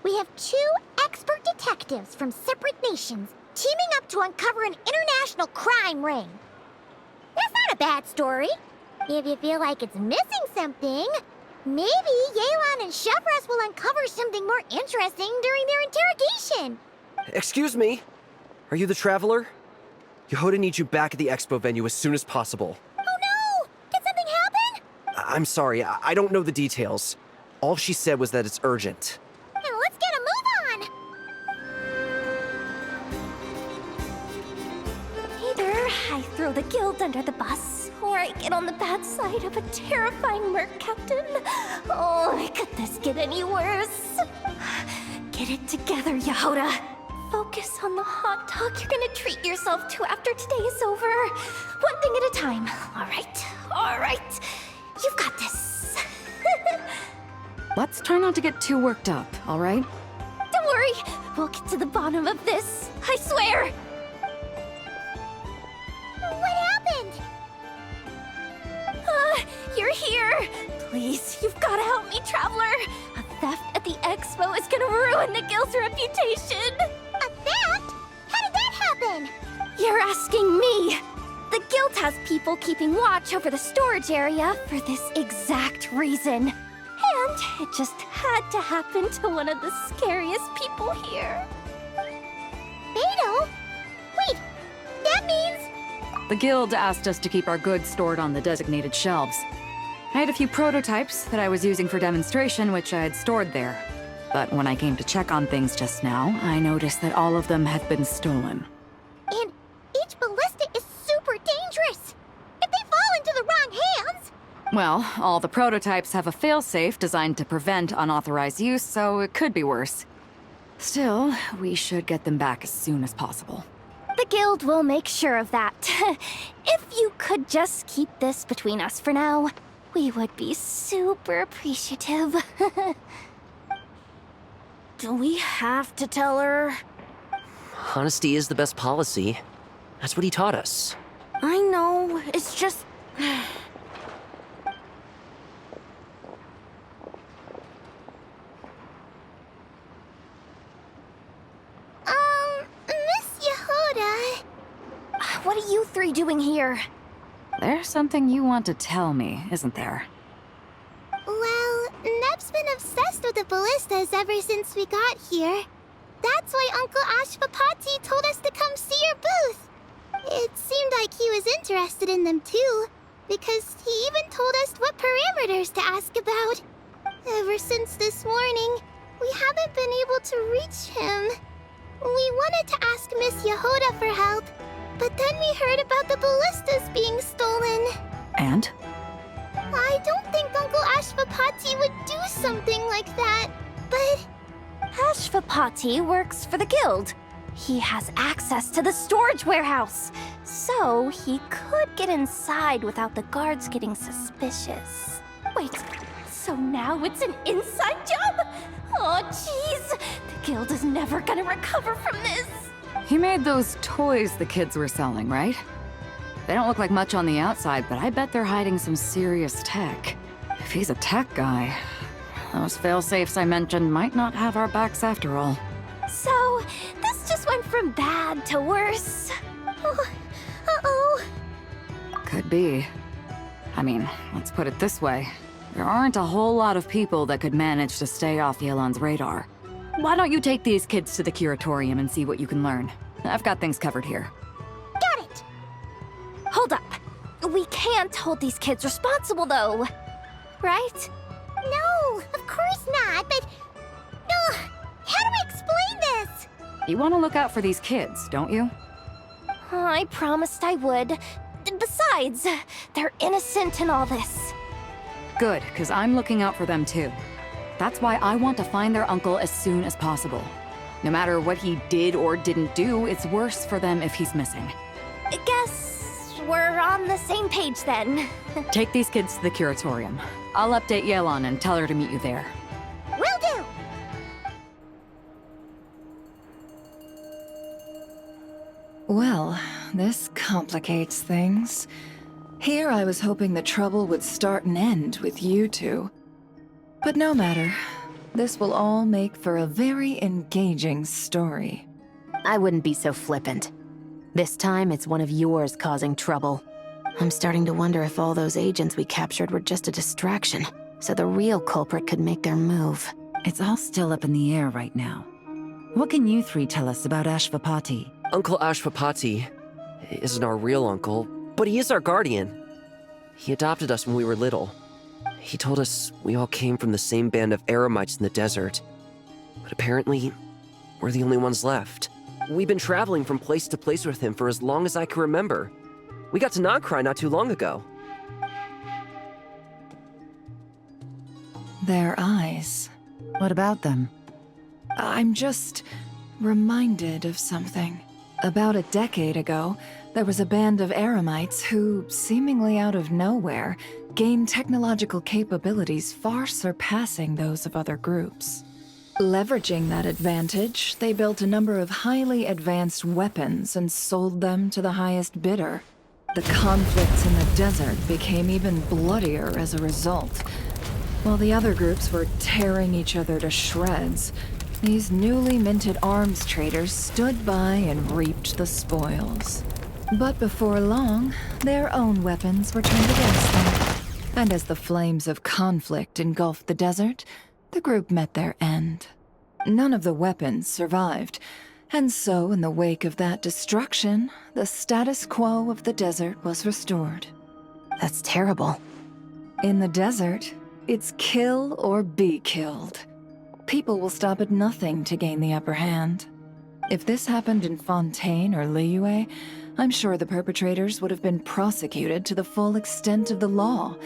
We have 2 expert detectives from separate nations teaming up to uncover an international crime ring. That's not a bad story. If you feel like it's missing something, maybe Yelan and Chevreuse will uncover something more interesting during their interrogation. Excuse me? Are you the traveler? Jahoda needs you back at the expo venue as soon as possible. Oh no! Did something happen? I'm sorry, I don't know the details. All she said was that it's urgent. Now let's get a move on! Either I throw the guild under the bus, or I get on the bad side of a terrifying merc captain. Oh, could this get any worse? Get it together, Jahoda. Focus on the hot dog you're gonna treat yourself to after today is over. One thing at a time. All right. You've got this. Let's try not to get too worked up, all right? Don't worry, we'll get to the bottom of this. I swear. What happened? You're here. Please, you've got to help me, Traveler. A theft at the expo is gonna ruin the guild's reputation. A theft? How did that happen? You're asking me. The guild has people keeping watch over the storage area for this exact reason. And it just had to happen to one of the scariest people here. Beidou? Wait, that means... The guild asked us to keep our goods stored on the designated shelves. I had a few prototypes that I was using for demonstration, which I had stored there. But when I came to check on things just now, I noticed that all of them had been stolen. And each ballista is super dangerous. If they fall into the wrong hands... Well, all the prototypes have a failsafe designed to prevent unauthorized use, so it could be worse. Still, we should get them back as soon as possible. The guild will make sure of that. If you could just keep this between us for now, we would be super appreciative. Do we have to tell her? Honesty is the best policy. That's what he taught us. I know, it's just... Miss Jahoda... What are you 3 doing here? There's something you want to tell me, isn't there? Well, Neb's been obsessed with the ballistas ever since we got here. That's why Uncle Ashvapati told us to come see your booth. It seemed like he was interested in them too, because he even told us what parameters to ask about. Ever since this morning, we haven't been able to reach him. We wanted to ask Miss Jahoda for help, but then we heard about the ballistas being stolen. And? I don't think Uncle Ashvapati would do something like that, but... Ashvapati works for the guild. He has access to the storage warehouse, so he could get inside without the guards getting suspicious. Wait, so now it's an inside job? Oh, jeez. The guild is never gonna recover from this. He made those toys the kids were selling, right? They don't look like much on the outside, but I bet they're hiding some serious tech. If he's a tech guy, those failsafes I mentioned might not have our backs after all. So, this just went from bad to worse. Oh, uh-oh. Could be. I mean, let's put it this way. There aren't a whole lot of people that could manage to stay off Yelan's radar. Why don't you take these kids to the curatorium and see what you can learn? I've got things covered here. Got it! Hold up. We can't hold these kids responsible, though. Right? No, of course not, but... No, how do I explain this? You want to look out for these kids, don't you? I promised I would. Besides, they're innocent in all this. Good, because I'm looking out for them too. That's why I want to find their uncle as soon as possible. No matter what he did or didn't do, it's worse for them if he's missing. Guess we're on the same page then. Take these kids to the curatorium. I'll update Yelan and tell her to meet you there. Will do! Well, this complicates things. Here I was hoping the trouble would start and end with you two. But no matter. This will all make for a very engaging story. I wouldn't be so flippant. This time, it's one of yours causing trouble. I'm starting to wonder if all those agents we captured were just a distraction, so the real culprit could make their move. It's all still up in the air right now. What can you three tell us about Ashvapati? Uncle Ashvapati isn't our real uncle, but he is our guardian. He adopted us when we were little. He told us we all came from the same band of eremites in the desert. But apparently, we're the only ones left. We've been traveling from place to place with him for as long as I can remember. We got to Nod-Krai not too long ago. Their eyes. What about them? I'm just reminded of something. About a decade ago, there was a band of eremites who, seemingly out of nowhere, gained technological capabilities far surpassing those of other groups. Leveraging that advantage, they built a number of highly advanced weapons and sold them to the highest bidder. The conflicts in the desert became even bloodier as a result. While the other groups were tearing each other to shreds, these newly minted arms traders stood by and reaped the spoils. But before long, their own weapons were turned against them. And as the flames of conflict engulfed the desert, the group met their end. None of the weapons survived, and so in the wake of that destruction, the status quo of the desert was restored. That's terrible. In the desert, it's kill or be killed. People will stop at nothing to gain the upper hand. If this happened in Fontaine or Liyue, I'm sure the perpetrators would have been prosecuted to the full extent of the law.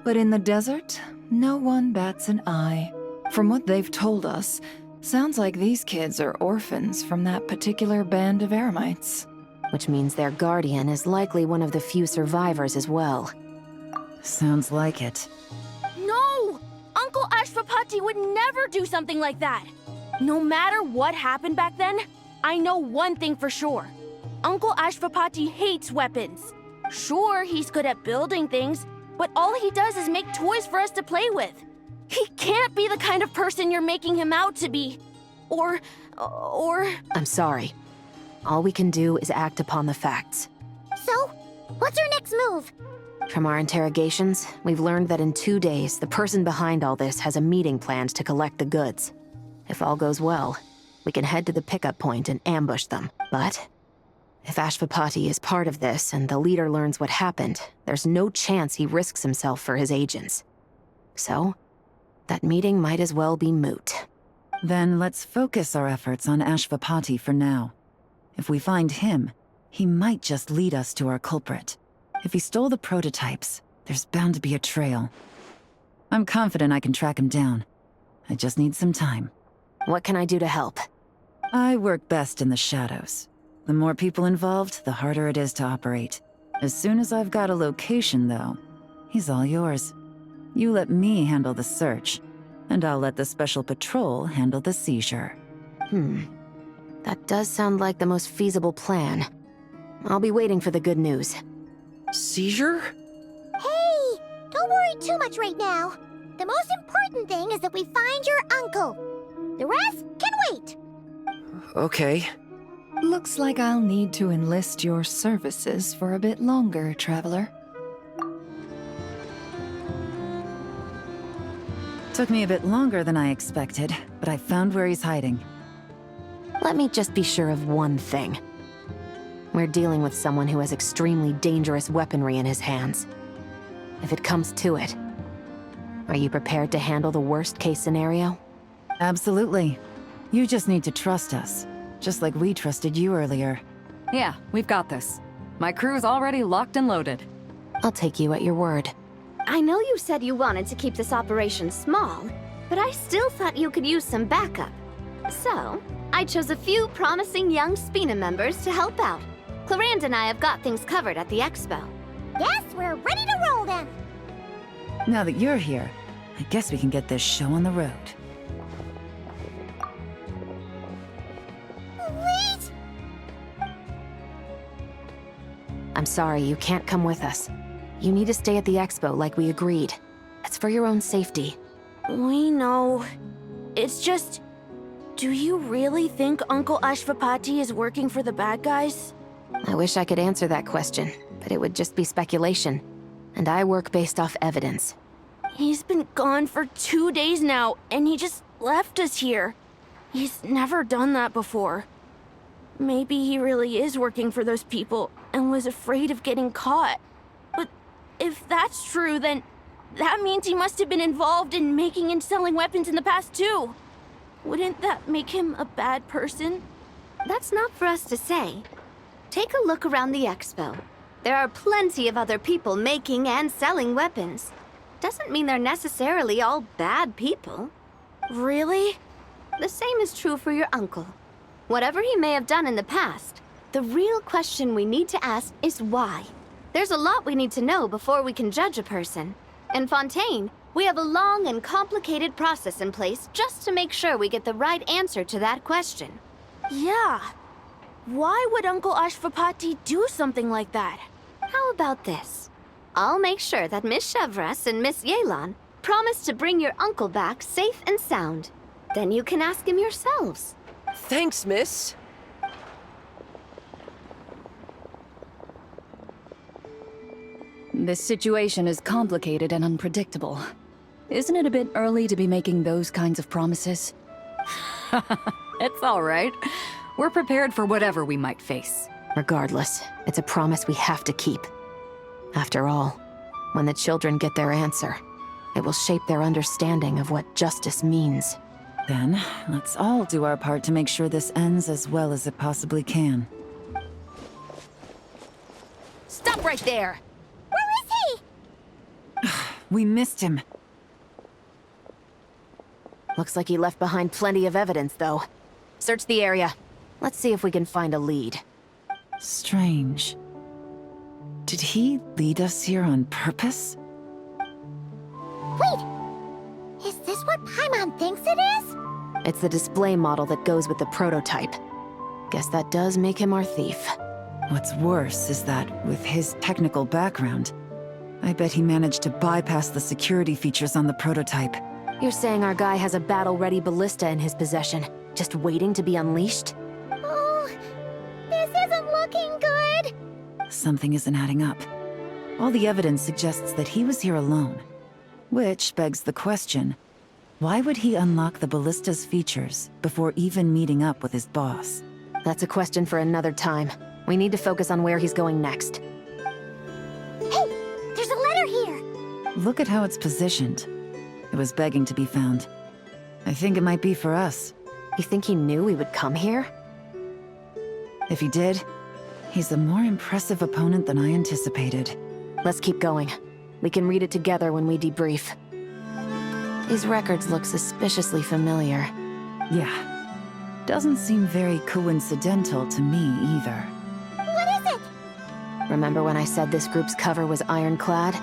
But in the desert, no one bats an eye. From what they've told us, sounds like these kids are orphans from that particular band of eremites. Which means their guardian is likely one of the few survivors as well. Sounds like it. No! Uncle Ashvapati would never do something like that! No matter what happened back then, I know one thing for sure. Uncle Ashvapati hates weapons. Sure, he's good at building things, but all he does is make toys for us to play with. He can't be the kind of person you're making him out to be. Or... I'm sorry. All we can do is act upon the facts. So, what's our next move? From our interrogations, we've learned that in 2 days, the person behind all this has a meeting planned to collect the goods. If all goes well, we can head to the pickup point and ambush them. But if Ashvapati is part of this and the leader learns what happened, there's no chance he risks himself for his agents. So, that meeting might as well be moot. Then let's focus our efforts on Ashvapati for now. If we find him, he might just lead us to our culprit. If he stole the prototypes, there's bound to be a trail. I'm confident I can track him down. I just need some time. What can I do to help? I work best in the shadows. The more people involved, the harder it is to operate. As soon as I've got a location, though, he's all yours. You let me handle the search, and I'll let the special patrol handle the seizure. That does sound like the most feasible plan. I'll be waiting for the good news. Seizure? Hey! Don't worry too much right now. The most important thing is that we find your uncle. The rest can wait. Okay. Looks like I'll need to enlist your services for a bit longer, Traveler. Took me a bit longer than I expected, but I found where he's hiding. Let me just be sure of one thing. We're dealing with someone who has extremely dangerous weaponry in his hands. If it comes to it, are you prepared to handle the worst-case scenario? Absolutely. You just need to trust us, just like we trusted you earlier. Yeah, we've got this. My crew's already locked and loaded. I'll take you at your word. I know you said you wanted to keep this operation small, but I still thought you could use some backup. So, I chose a few promising young Spina members to help out. Clorinde and I have got things covered at the expo. Yes, we're ready to roll then. Now that you're here, I guess we can get this show on the road. Wait! I'm sorry, you can't come with us. You need to stay at the expo like we agreed. It's for your own safety. We know. It's just... Do you really think Uncle Ashvapati is working for the bad guys? I wish I could answer that question, but it would just be speculation. And I work based off evidence. He's been gone for 2 days now, and he just left us here. He's never done that before. Maybe he really is working for those people and was afraid of getting caught. But if that's true, then that means he must have been involved in making and selling weapons in the past too. Wouldn't that make him a bad person? That's not for us to say. Take a look around the expo. There are plenty of other people making and selling weapons. Doesn't mean they're necessarily all bad people. Really? The same is true for your uncle. Whatever he may have done in the past, the real question we need to ask is why. There's a lot we need to know before we can judge a person. In Fontaine, we have a long and complicated process in place just to make sure we get the right answer to that question. Yeah. Why would Uncle Ashvapati do something like that? How about this? I'll make sure that Miss Chevreuse and Miss Yelan promise to bring your uncle back safe and sound. Then you can ask him yourselves. Thanks, miss. This situation is complicated and unpredictable. Isn't it a bit early to be making those kinds of promises? It's all right. We're prepared for whatever we might face. Regardless, it's a promise we have to keep. After all, when the children get their answer, it will shape their understanding of what justice means. Then, let's all do our part to make sure this ends as well as it possibly can. Stop right there! Where is he? We missed him. Looks like he left behind plenty of evidence, though. Search the area. Let's see if we can find a lead. Strange. Did he lead us here on purpose? Wait! Is this what Paimon thinks it is? It's the display model that goes with the prototype. Guess that does make him our thief. What's worse is that, with his technical background, I bet he managed to bypass the security features on the prototype. You're saying our guy has a battle-ready ballista in his possession, just waiting to be unleashed? Oh, this isn't looking good. Something isn't adding up. All the evidence suggests that he was here alone. Which begs the question, why would he unlock the ballista's features before even meeting up with his boss? That's a question for another time. We need to focus on where he's going next. Hey, there's a letter here. Look at how it's positioned. It was begging to be found. I think it might be for us. You think he knew we would come here? If he did, he's a more impressive opponent than I anticipated. Let's keep going. We can read it together when we debrief. These records look suspiciously familiar. Yeah. Doesn't seem very coincidental to me either. What is it? Remember when I said this group's cover was ironclad?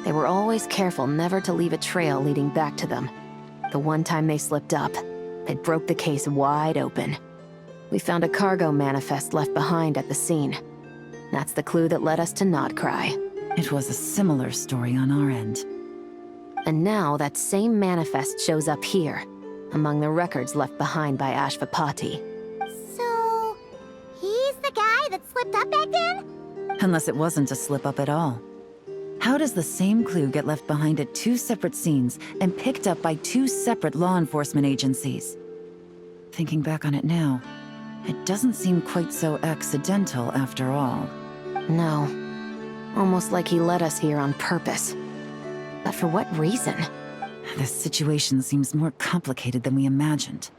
They were always careful never to leave a trail leading back to them. The one time they slipped up, it broke the case wide open. We found a cargo manifest left behind at the scene. That's the clue that led us to Nod-Krai. It was a similar story on our end. And now that same manifest shows up here, among the records left behind by Ashvapati. So, he's the guy that slipped up back then? Unless it wasn't a slip-up at all. How does the same clue get left behind at 2 separate scenes and picked up by 2 separate law enforcement agencies? Thinking back on it now, it doesn't seem quite so accidental after all. No. Almost like he led us here on purpose. But for what reason? This situation seems more complicated than we imagined.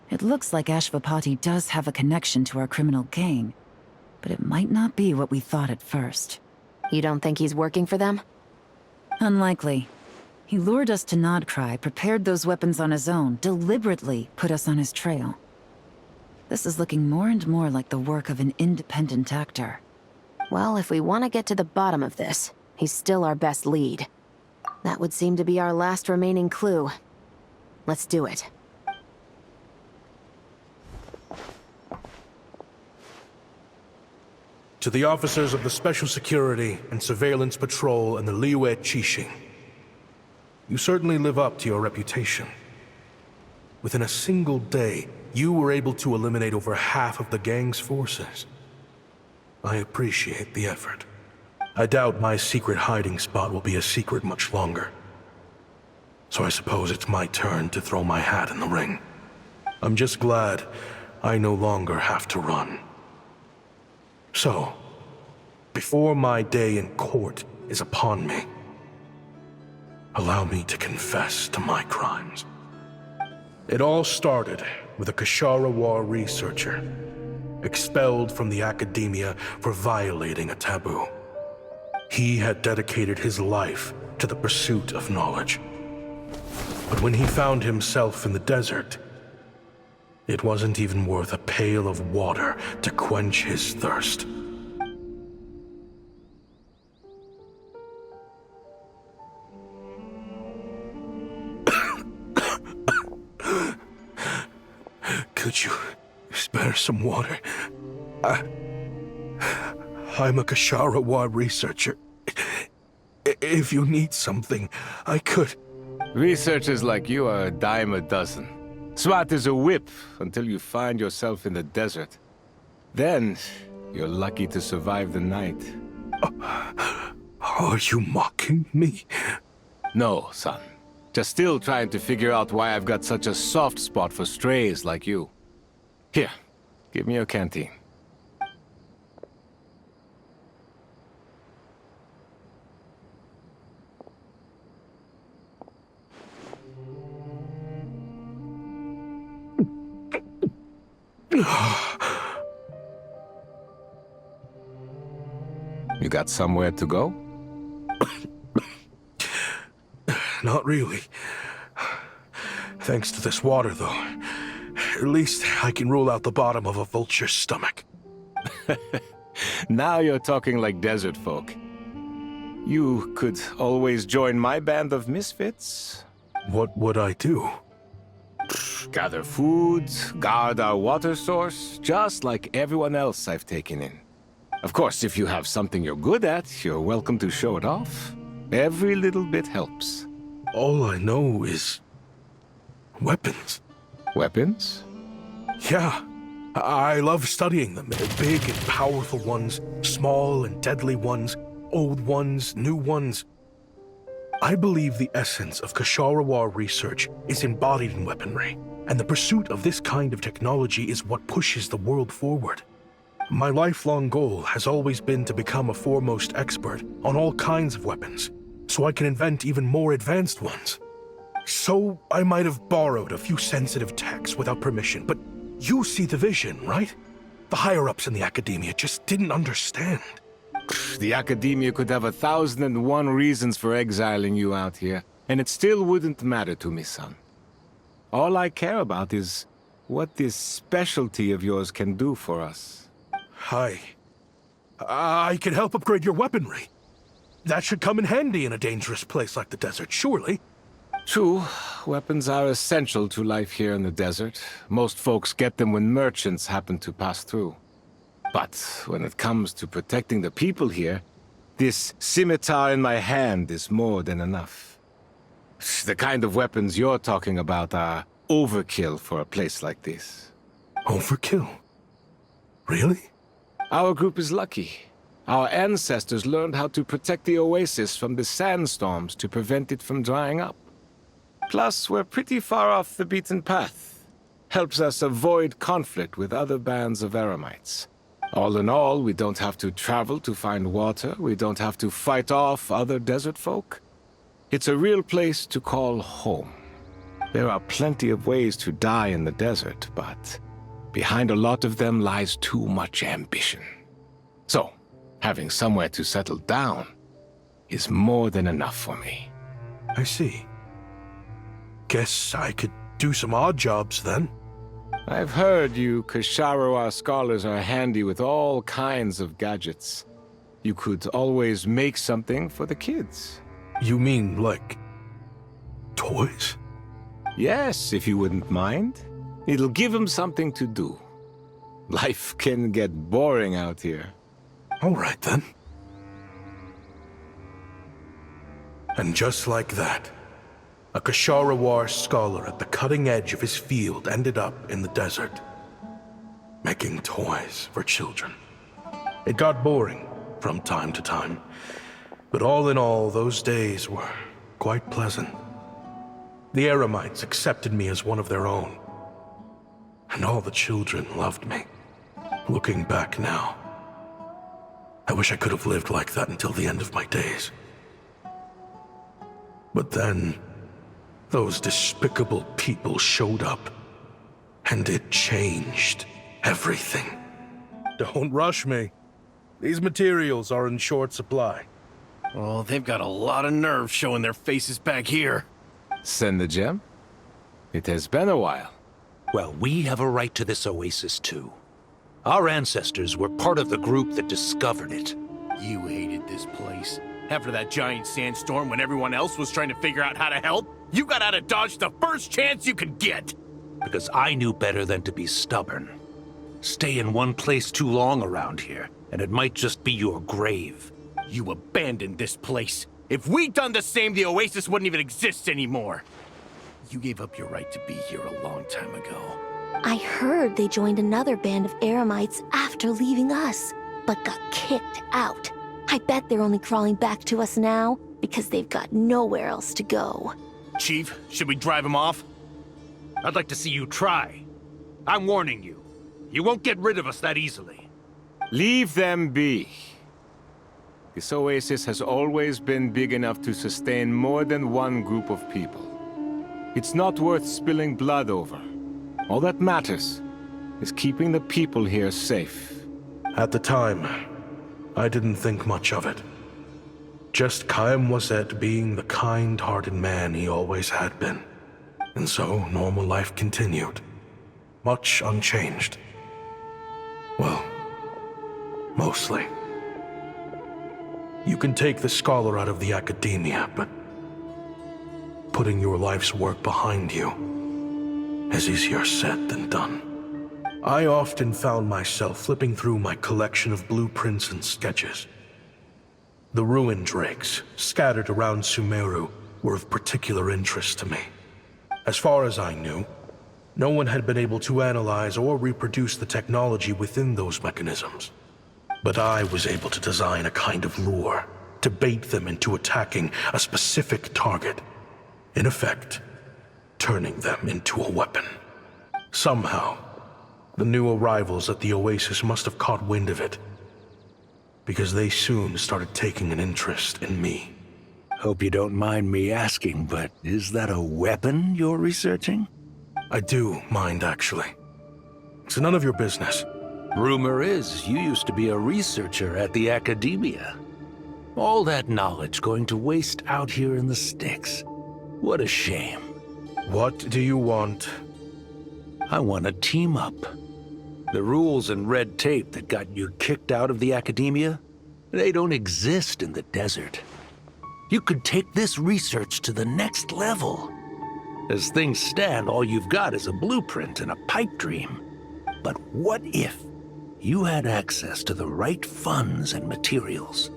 It looks like Ashvapati does have a connection to our criminal gang, but it might not be what we thought at first. You don't think he's working for them? Unlikely. He lured us to Nod-Krai, prepared those weapons on his own, deliberately put us on his trail. This is looking more and more like the work of an independent actor. Well, if we want to get to the bottom of this, he's still our best lead. That would seem to be our last remaining clue. Let's do it. To the officers of the Special Security and Surveillance Patrol and the Liyue Qixing, you certainly live up to your reputation. Within a single day, you were able to eliminate over half of the gang's forces. I appreciate the effort. I doubt my secret hiding spot will be a secret much longer. So I suppose it's my turn to throw my hat in the ring. I'm just glad I no longer have to run. So, before my day in court is upon me, allow me to confess to my crimes. It all started with a Kshatriya researcher, expelled from the academia for violating a taboo. He had dedicated his life to the pursuit of knowledge. But when he found himself in the desert, it wasn't even worth a pail of water to quench his thirst. Could you spare some water? I'm a Kshatriya researcher. If you need something, I could. Researchers like you are a dime a dozen. Smart as a whip until you find yourself in the desert. Then, you're lucky to survive the night. Are you mocking me? No, son. Just still trying to figure out why I've got such a soft spot for strays like you. Here, give me your canteen. You got somewhere to go? Not really. Thanks to this water, though. At least I can rule out the bottom of a vulture's stomach. Now you're talking like desert folk. You could always join my band of misfits. What would I do? Gather food, guard our water source, just like everyone else I've taken in. Of course, if you have something you're good at, you're welcome to show it off. Every little bit helps. All I know is weapons. Weapons? Yeah. I love studying them. Big and powerful ones, small and deadly ones, old ones, new ones. I believe the essence of Kshatriya research is embodied in weaponry, and the pursuit of this kind of technology is what pushes the world forward. My lifelong goal has always been to become a foremost expert on all kinds of weapons, so I can invent even more advanced ones. So I might have borrowed a few sensitive techs without permission, but you see the vision, right? The higher-ups in the academia just didn't understand. The academia could have 1,001 reasons for exiling you out here, and it still wouldn't matter to me, son. All I care about is what this specialty of yours can do for us. I can help upgrade your weaponry. That should come in handy in a dangerous place like the desert, surely. True, weapons are essential to life here in the desert. Most folks get them when merchants happen to pass through. But when it comes to protecting the people here, this scimitar in my hand is more than enough. The kind of weapons you're talking about are overkill for a place like this. Overkill? Really? Our group is lucky. Our ancestors learned how to protect the oasis from the sandstorms to prevent it from drying up. Plus, we're pretty far off the beaten path. Helps us avoid conflict with other bands of Eremites. All in all, we don't have to travel to find water, we don't have to fight off other desert folk. It's a real place to call home. There are plenty of ways to die in the desert, but behind a lot of them lies too much ambition. So, having somewhere to settle down is more than enough for me. I see. Guess I could do some odd jobs then. I've heard you Ksharowa scholars are handy with all kinds of gadgets. You could always make something for the kids. You mean, like, toys? Yes, if you wouldn't mind. It'll give them something to do. Life can get boring out here. All right, then. And just like that, a Ksharowa scholar at the cutting edge of his field ended up in the desert, making toys for children. It got boring from time to time, but all in all, those days were quite pleasant. The Eremites accepted me as one of their own, and all the children loved me. Looking back now, I wish I could have lived like that until the end of my days. But then, those despicable people showed up, and it changed everything. Don't rush me. These materials are in short supply. Oh, they've got a lot of nerve showing their faces back here. Send the gem? It has been a while. Well, we have a right to this oasis too. Our ancestors were part of the group that discovered it. You hated this place. After that giant sandstorm when everyone else was trying to figure out how to help, you got out of Dodge the first chance you could get! Because I knew better than to be stubborn. Stay in one place too long around here, and it might just be your grave. You abandoned this place. If we'd done the same, the oasis wouldn't even exist anymore. You gave up your right to be here a long time ago. I heard they joined another band of Eremites after leaving us, but got kicked out. I bet they're only crawling back to us now because they've got nowhere else to go. Chief, should we drive him off? I'd like to see you try. I'm warning you. You won't get rid of us that easily. Leave them be. This oasis has always been big enough to sustain more than one group of people. It's not worth spilling blood over. All that matters is keeping the people here safe. At the time, I didn't think much of it. Just Chaim Wazet being the kind-hearted man he always had been. And so, normal life continued. Much unchanged. Well, mostly. You can take the scholar out of the academia, but putting your life's work behind you is easier said than done. I often found myself flipping through my collection of blueprints and sketches. The ruin drakes, scattered around Sumeru, were of particular interest to me. As far as I knew, no one had been able to analyze or reproduce the technology within those mechanisms. But I was able to design a kind of lure to bait them into attacking a specific target. In effect, turning them into a weapon. Somehow, the new arrivals at the oasis must have caught wind of it, because they soon started taking an interest in me. Hope you don't mind me asking, but is that a weapon you're researching? I do mind, actually. It's none of your business. Rumor is you used to be a researcher at the academia. All that knowledge going to waste out here in the sticks. What a shame. What do you want? I want to team up. The rules and red tape that got you kicked out of the academia, they don't exist in the desert. You could take this research to the next level. As things stand, all you've got is a blueprint and a pipe dream. But what if you had access to the right funds and materials?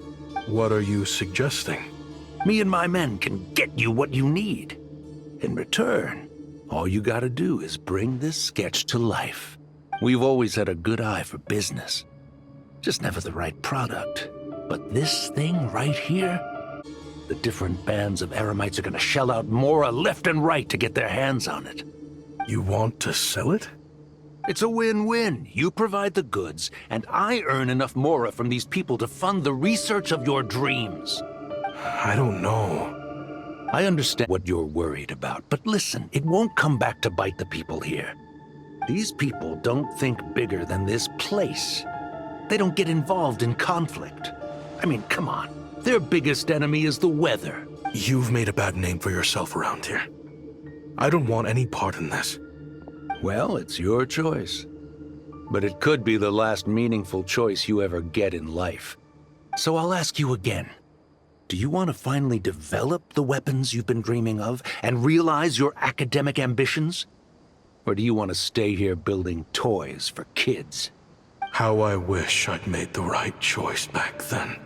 What are you suggesting? Me and my men can get you what you need. In return, all you gotta do is bring this sketch to life. We've always had a good eye for business. Just never the right product. But this thing right here, the different bands of Eremites are gonna shell out Mora left and right to get their hands on it. You want to sell it? It's a win-win. You provide the goods, and I earn enough Mora from these people to fund the research of your dreams. I don't know. I understand what you're worried about, but listen, it won't come back to bite the people here. These people don't think bigger than this place. They don't get involved in conflict. I mean, come on. Their biggest enemy is the weather. You've made a bad name for yourself around here. I don't want any part in this. Well, it's your choice. But it could be the last meaningful choice you ever get in life. So I'll ask you again. Do you want to finally develop the weapons you've been dreaming of and realize your academic ambitions? Or do you want to stay here building toys for kids? How I wish I'd made the right choice back then.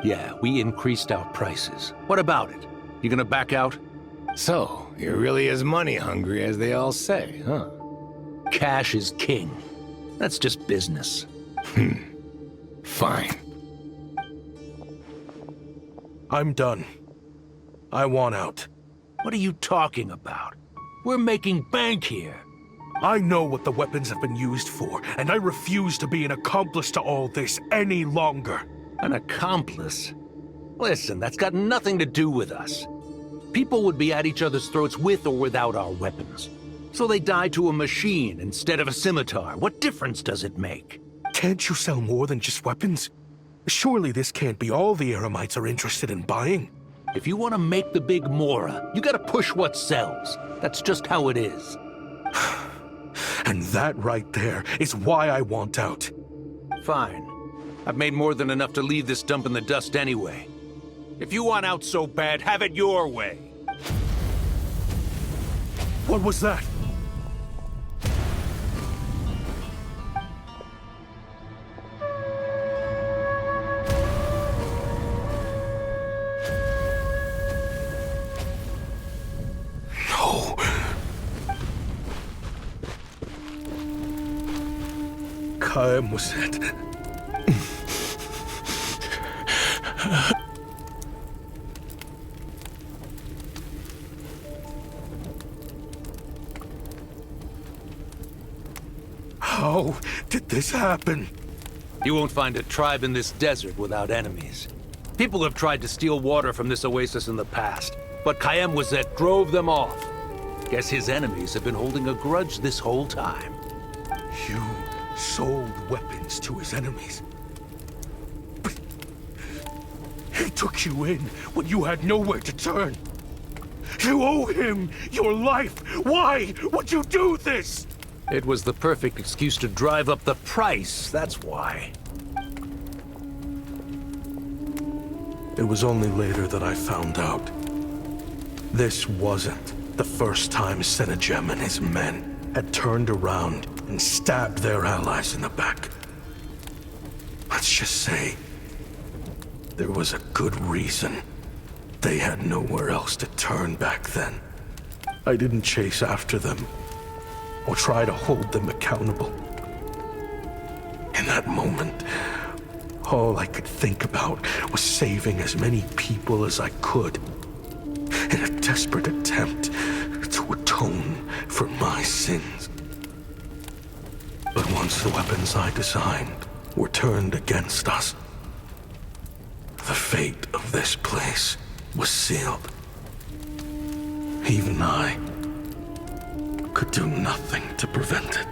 Yeah, we increased our prices. What about it? You gonna back out? So, you're really as money hungry as they all say, huh? Cash is king. That's just business. Fine. I'm done. I want out. What are you talking about? We're making bank here. I know what the weapons have been used for, and I refuse to be an accomplice to all this any longer. An accomplice? Listen, that's got nothing to do with us. People would be at each other's throats with or without our weapons. So they die to a machine instead of a scimitar. What difference does it make? Can't you sell more than just weapons? Surely this can't be all the Eremites are interested in buying. If you want to make the big Mora, you gotta push what sells. That's just how it is. And that right there is why I want out. Fine. I've made more than enough to leave this dump in the dust anyway. If you want out so bad, have it your way. What was that? No. Kaem was it. How did this happen? You won't find a tribe in this desert without enemies. People have tried to steal water from this oasis in the past, but Kaem Wazet drove them off. Guess his enemies have been holding a grudge this whole time. You sold weapons to his enemies. But he took you in when you had nowhere to turn. You owe him your life. Why would you do this? It was the perfect excuse to drive up the price, that's why. It was only later that I found out. This wasn't the first time Senegem and his men had turned around and stabbed their allies in the back. Let's just say, there was a good reason they had nowhere else to turn back then. I didn't chase after them or try to hold them accountable. In that moment, all I could think about was saving as many people as I could in a desperate attempt to atone for my sins. But once the weapons I designed were turned against us, the fate of this place was sealed. Even I could do nothing to prevent it.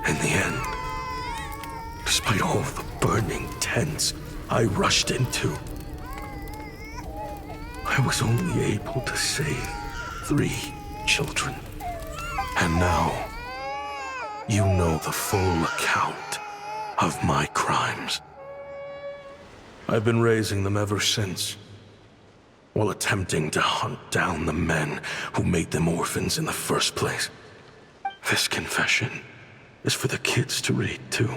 In the end, despite all the burning tents I rushed into, I was only able to save 3 children. And now, you know the full account of my crimes. I've been raising them ever since, while attempting to hunt down the men who made them orphans in the first place. This confession is for the kids to read, too.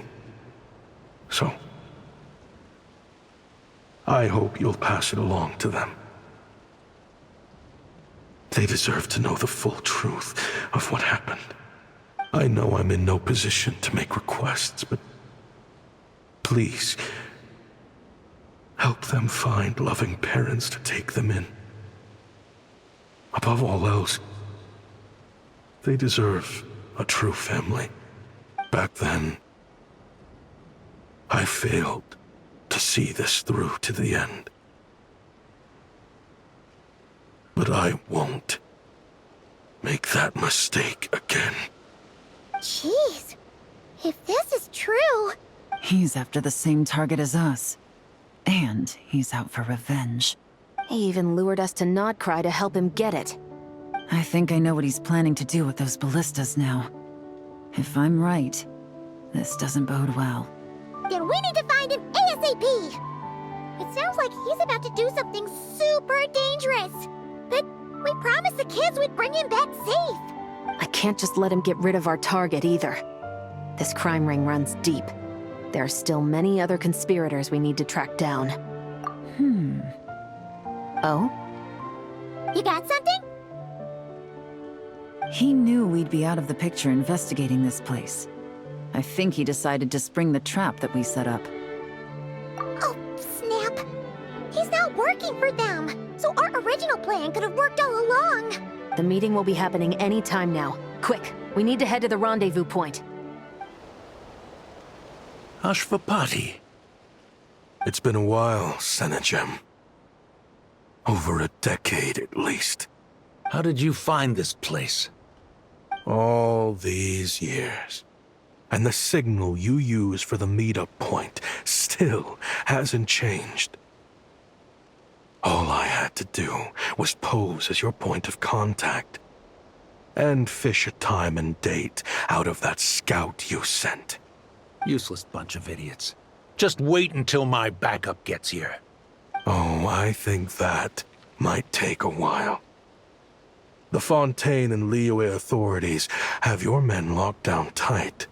So, I hope you'll pass it along to them. They deserve to know the full truth of what happened. I know I'm in no position to make requests, but please, help them find loving parents to take them in. Above all else, they deserve a true family. Back then, I failed to see this through to the end. But I won't make that mistake again. Jeez, if this is true... He's after the same target as us. And he's out for revenge. He even lured us to Nod-Krai to help him get it. I think I know what he's planning to do with those ballistas now. If I'm right, this doesn't bode well. Then we need to find him ASAP! It sounds like he's about to do something super dangerous. But we promised the kids we'd bring him back safe. I can't just let him get rid of our target either. This crime ring runs deep. There are still many other conspirators we need to track down. Oh? You got something? He knew we'd be out of the picture investigating this place. I think he decided to spring the trap that we set up. Oh, snap. He's not working for them. So our original plan could have worked all along. The meeting will be happening any time now. Quick, we need to head to the rendezvous point. Ashvapati. It's been a while, Senegem. Over a decade at least. How did you find this place? All these years. And the signal you use for the meetup point still hasn't changed. All I had to do was pose as your point of contact. And fish a time and date out of that scout you sent. Useless bunch of idiots. Just wait until my backup gets here. Oh, I think that might take a while. The Fontaine and Liyue authorities have your men locked down tight.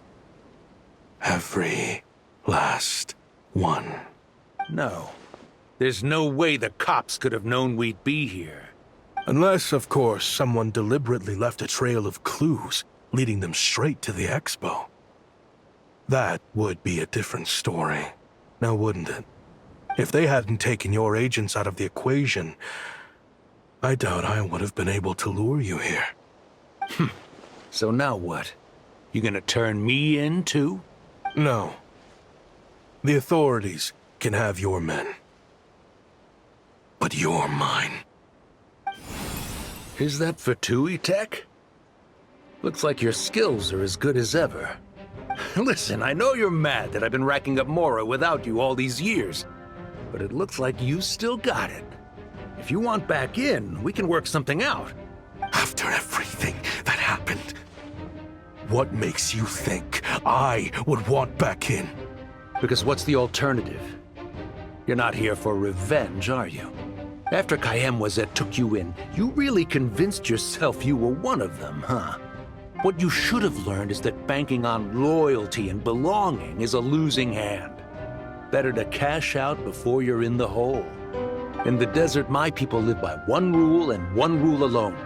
Every last one. No. There's no way the cops could have known we'd be here. Unless, of course, someone deliberately left a trail of clues, leading them straight to the expo. That would be a different story, now wouldn't it? If they hadn't taken your agents out of the equation, I doubt I would have been able to lure you here. So now what? You gonna turn me in, too? No. The authorities can have your men. But you're mine. Is that Fatui tech? Looks like your skills are as good as ever. Listen, I know you're mad that I've been racking up Mora without you all these years, but it looks like you still got it. If you want back in, we can work something out. After everything that happened, what makes you think I would want back in? Because what's the alternative? You're not here for revenge, are you? After Kayemwazet took you in, you really convinced yourself you were one of them, huh? What you should have learned is that banking on loyalty and belonging is a losing hand. Better to cash out before you're in the hole. In the desert, my people live by one rule and one rule alone.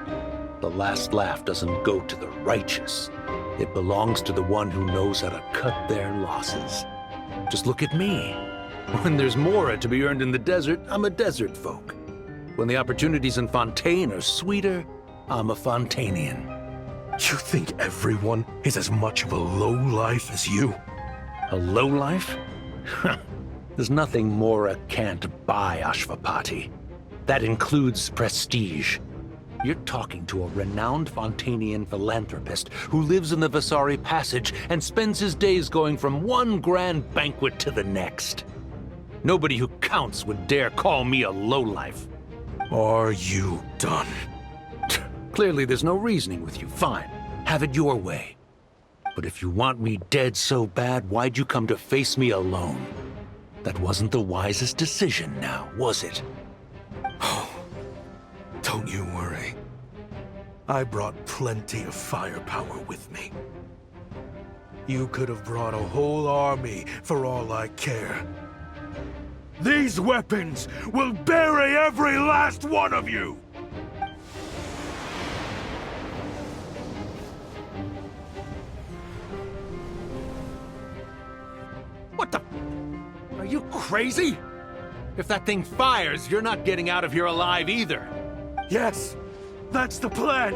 The last laugh doesn't go to the righteous. It belongs to the one who knows how to cut their losses. Just look at me. When there's Mora to be earned in the desert, I'm a desert folk. When the opportunities in Fontaine are sweeter, I'm a Fontainian. You think everyone is as much of a lowlife as you? A lowlife? There's nothing Mora can't buy, Ashvapati. That includes prestige. You're talking to a renowned Fontainian philanthropist who lives in the Vasari Passage and spends his days going from one grand banquet to the next. Nobody who counts would dare call me a lowlife. Are you done? Clearly there's no reasoning with you. Fine. Have it your way. But if you want me dead so bad, why'd you come to face me alone? That wasn't the wisest decision now, was it? Oh, don't you worry. I brought plenty of firepower with me. You could have brought a whole army for all I care. These weapons will bury every last one of you! What the? Are you crazy? If that thing fires, you're not getting out of here alive either. Yes, that's the plan.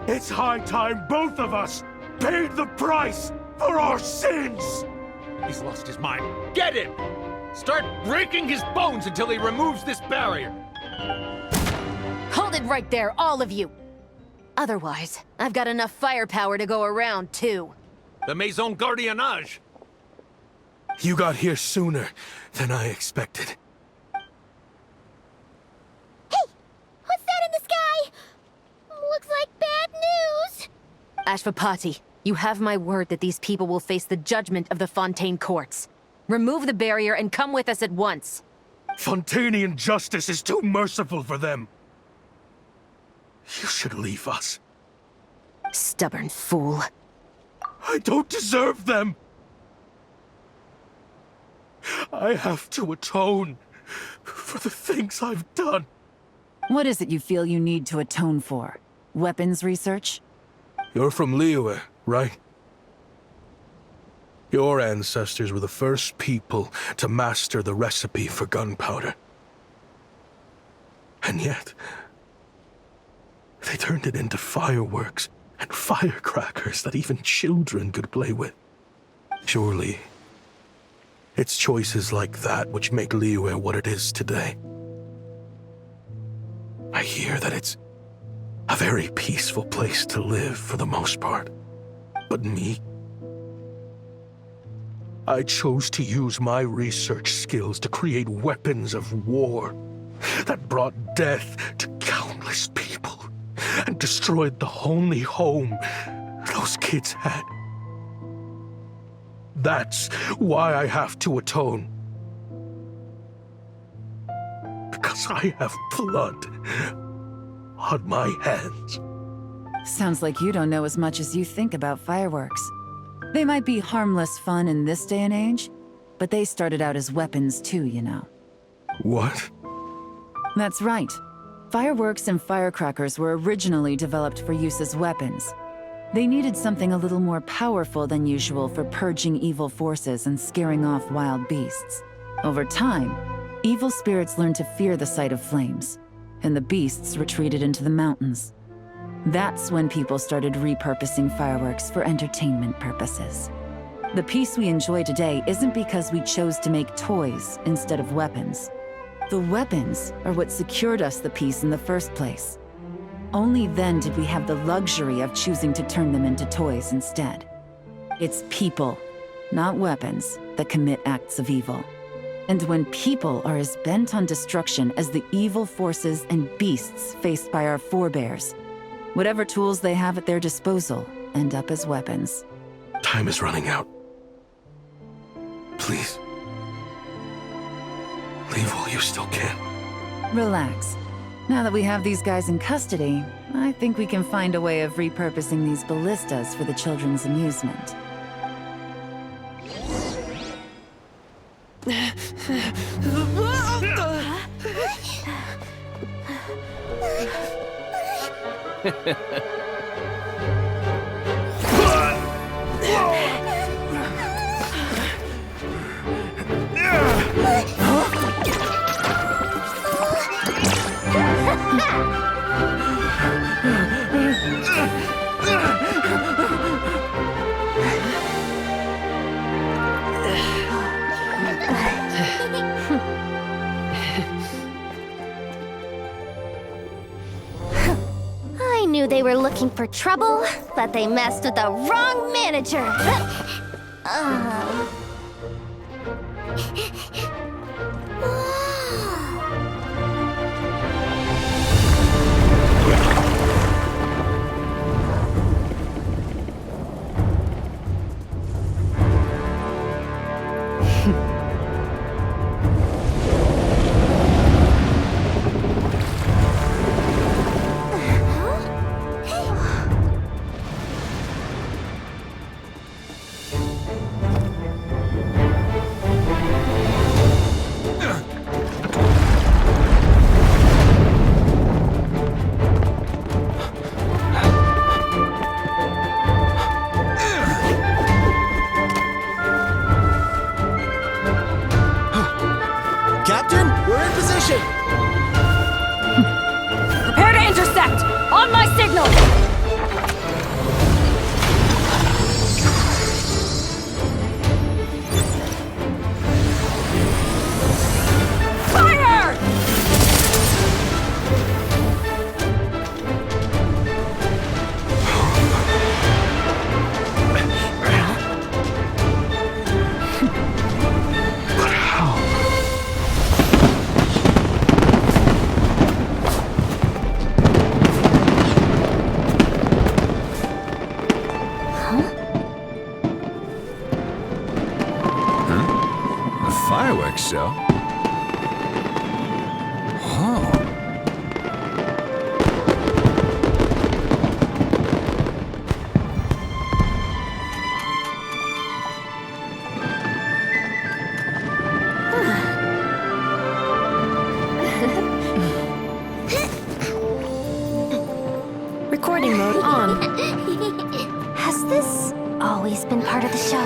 It's high time both of us paid the price for our sins! He's lost his mind. Get him! Start breaking his bones until he removes this barrier. Hold it right there, all of you! Otherwise, I've got enough firepower to go around, too. The Maison Gardiennage! You got here sooner than I expected. Hey! What's that in the sky? Ashvapati, you have my word that these people will face the judgment of the Fontaine courts. Remove the barrier and come with us at once. Fontainian justice is too merciful for them. You should leave us. Stubborn fool. I don't deserve them. I have to atone for the things I've done. What is it you feel you need to atone for? Weapons research? You're from Liyue, right? Your ancestors were the first people to master the recipe for gunpowder. And yet, they turned it into fireworks and firecrackers that even children could play with. Surely, it's choices like that which make Liyue what it is today. I hear that it's a very peaceful place to live for the most part. But me? I chose to use my research skills to create weapons of war that brought death to countless people and destroyed the only home those kids had. That's why I have to atone. Because I have blood on my hands. Sounds like you don't know as much as you think about fireworks. They might be harmless fun in this day and age, but they started out as weapons too, you know. What? That's right. Fireworks and firecrackers were originally developed for use as weapons. They needed something a little more powerful than usual for purging evil forces and scaring off wild beasts. Over time, evil spirits learned to fear the sight of flames, and the beasts retreated into the mountains. That's when people started repurposing fireworks for entertainment purposes. The peace we enjoy today isn't because we chose to make toys instead of weapons. The weapons are what secured us the peace in the first place. Only then did we have the luxury of choosing to turn them into toys instead. It's people, not weapons, that commit acts of evil. And when people are as bent on destruction as the evil forces and beasts faced by our forebears, whatever tools they have at their disposal end up as weapons. Time is running out. Please. Leave while you still can. Relax. Now that we have these guys in custody, I think we can find a way of repurposing these ballistas for the children's amusement. I knew they were looking for trouble, but they messed with the wrong manager. so? Huh. Recording mode on. Has this always been part of the show?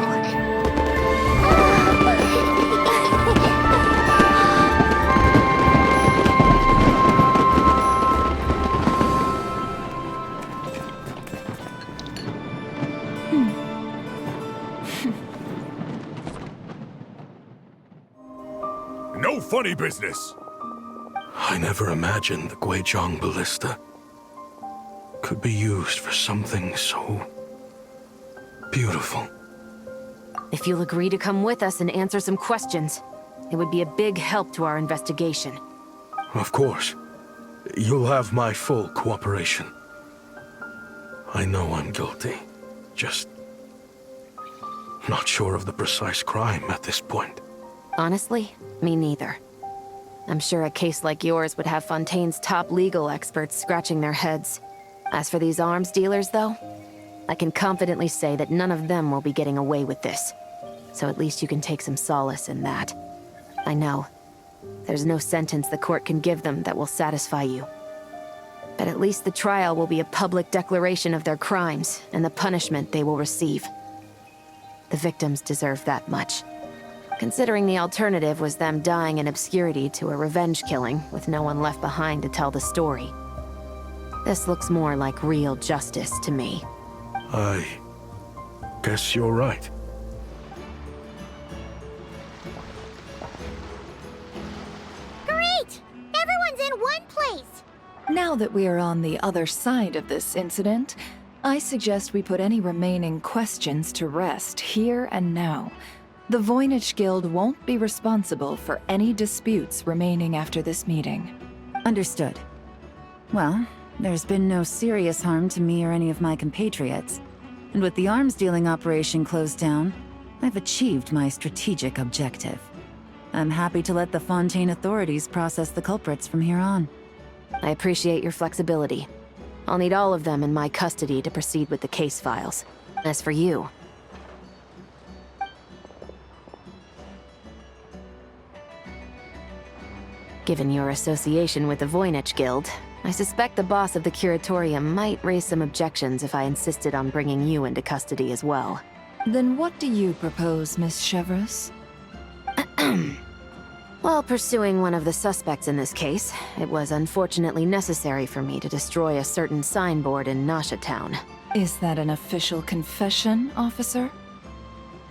No funny business! I never imagined the Guizhong Ballista could be used for something so beautiful. If you'll agree to come with us and answer some questions, it would be a big help to our investigation. Of course. You'll have my full cooperation. I know I'm guilty. Just not sure of the precise crime at this point. Honestly, me neither. I'm sure a case like yours would have Fontaine's top legal experts scratching their heads. As for these arms dealers, though, I can confidently say that none of them will be getting away with this. So at least you can take some solace in that. I know. There's no sentence the court can give them that will satisfy you. But at least the trial will be a public declaration of their crimes and the punishment they will receive. The victims deserve that much. Considering the alternative was them dying in obscurity to a revenge killing with no one left behind to tell the story. This looks more like real justice to me. I guess you're right. Great! Everyone's in one place! Now that we are on the other side of this incident, I suggest we put any remaining questions to rest here and now. The Voynich Guild won't be responsible for any disputes remaining after this meeting. Understood. Well, there's been no serious harm to me or any of my compatriots. And with the arms dealing operation closed down, I've achieved my strategic objective. I'm happy to let the Fontaine authorities process the culprits from here on. I appreciate your flexibility. I'll need all of them in my custody to proceed with the case files. As for you... Given your association with the Voynich Guild, I suspect the boss of the Curatorium might raise some objections if I insisted on bringing you into custody as well. Then what do you propose, Miss Chevreuse? While pursuing one of the suspects in this case, it was unfortunately necessary for me to destroy a certain signboard in Nasha Town. Is that an official confession, officer?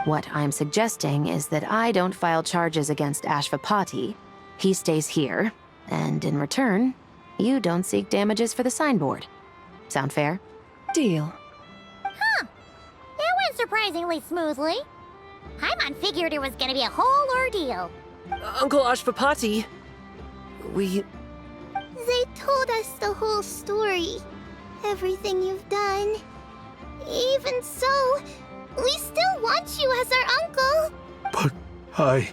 What I'm suggesting is that I don't file charges against Ashvapati. He stays here, and in return, you don't seek damages for the signboard. Sound fair? Deal. Huh. That went surprisingly smoothly. Paimon figured it was gonna be a whole ordeal. Uncle Ashvapati, we... They told us the whole story. Everything you've done. Even so, we still want you as our uncle. But I...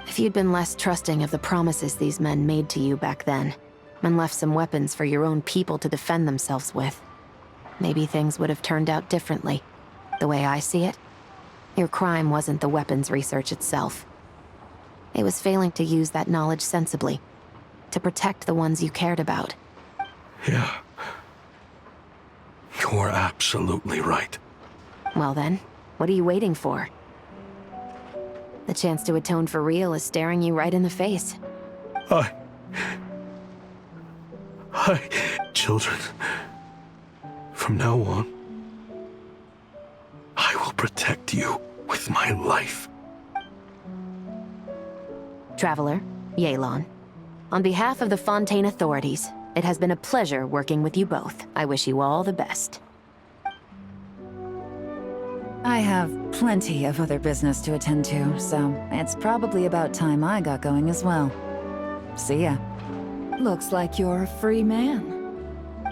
If you'd been less trusting of the promises these men made to you back then, and left some weapons for your own people to defend themselves with, maybe things would have turned out differently. The way I see it, your crime wasn't the weapons research itself. It was failing to use that knowledge sensibly, to protect the ones you cared about. Yeah. You're absolutely right. Well then, what are you waiting for? The chance to atone for real is staring you right in the face. Children, from now on, I will protect you with my life. Traveler, Yelan, on behalf of the Fontaine authorities, it has been a pleasure working with you both. I wish you all the best. I have plenty of other business to attend to, so it's probably about time I got going as well. See ya. Looks like you're a free man.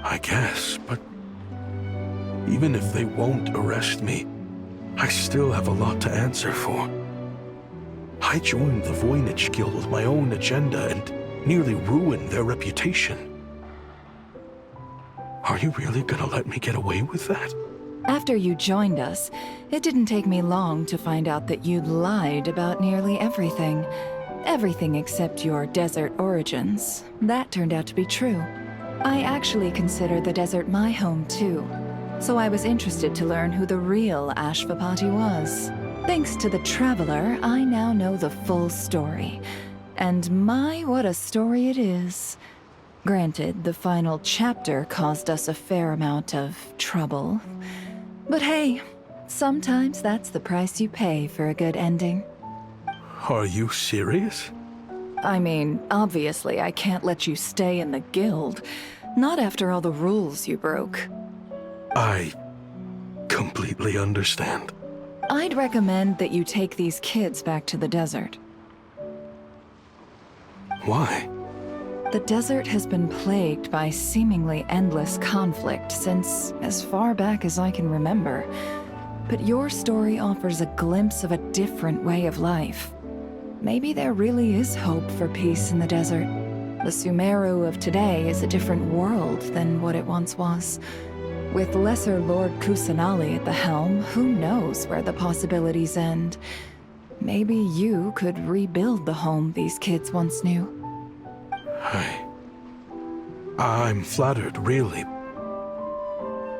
I guess, but even if they won't arrest me, I still have a lot to answer for. I joined the Voynich Guild with my own agenda and nearly ruined their reputation. Are you really gonna let me get away with that? After you joined us, it didn't take me long to find out that you'd lied about nearly everything. Everything except your desert origins. That turned out to be true. I actually consider the desert my home too, so I was interested to learn who the real Ashvapati was. Thanks to the Traveler, I now know the full story. And my, what a story it is. Granted, the final chapter caused us a fair amount of trouble. But hey, sometimes that's the price you pay for a good ending. Are you serious? I mean, obviously I can't let you stay in the guild. Not after all the rules you broke. I completely understand. I'd recommend that you take these kids back to the desert. Why? The desert has been plagued by seemingly endless conflict since as far back as I can remember. But your story offers a glimpse of a different way of life. Maybe there really is hope for peace in the desert. The Sumeru of today is a different world than what it once was. With Lesser Lord Kusanali at the helm, who knows where the possibilities end? Maybe you could rebuild the home these kids once knew. I'm flattered, really.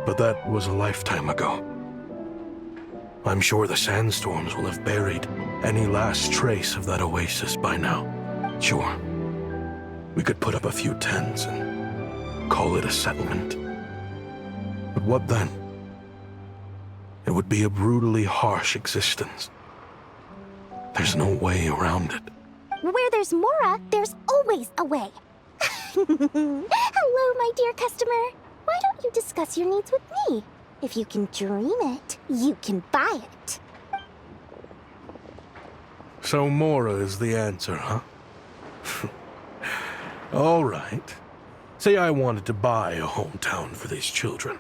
But that was a lifetime ago. I'm sure the sandstorms will have buried any last trace of that oasis by now. Sure, we could put up a few tents and call it a settlement. But what then? It would be a brutally harsh existence. There's no way around it. Where there's Mora, there's always a way. Hello, my dear customer. Why don't you discuss your needs with me? If you can dream it, you can buy it. So Mora is the answer, huh? All right. Say I wanted to buy a hometown for these children.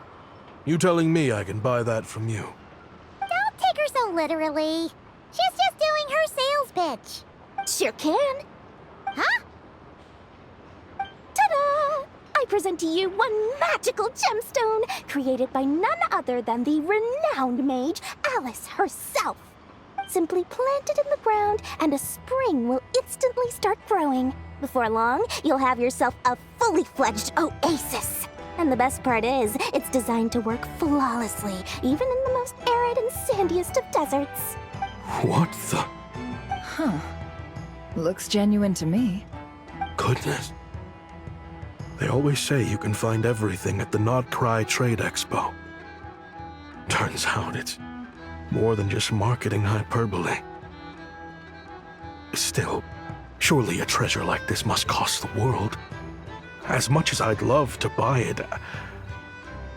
You telling me I can buy that from you? Don't take her so literally. She's just doing her sales pitch. Sure can. Huh? Ta-da! I present to you one magical gemstone created by none other than the renowned mage Alice herself. Simply plant it in the ground and a spring will instantly start growing. Before long, you'll have yourself a fully fledged oasis. And the best part is, it's designed to work flawlessly, even in the most arid and sandiest of deserts. What the? Huh. Looks genuine to me. Goodness. They always say you can find everything at the Nod-Krai Trade Expo. Turns out it's more than just marketing hyperbole. Still, surely a treasure like this must cost the world. As much as I'd love to buy it,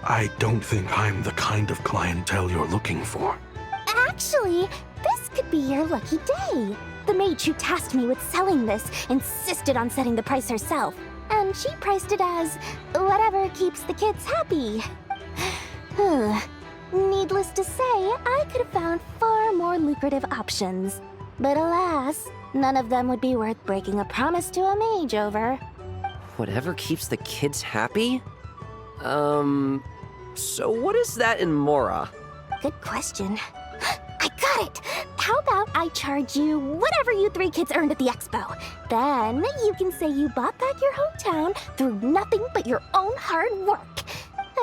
I don't think I'm the kind of clientele you're looking for. Actually, this could be your lucky day. The mage who tasked me with selling this insisted on setting the price herself, and she priced it as whatever keeps the kids happy. Needless to say, I could have found far more lucrative options. But alas, none of them would be worth breaking a promise to a mage over. Whatever keeps the kids happy? So what is that in Mora? Good question. I got it! How about I charge you whatever you three kids earned at the expo? Then you can say you bought back your hometown through nothing but your own hard work.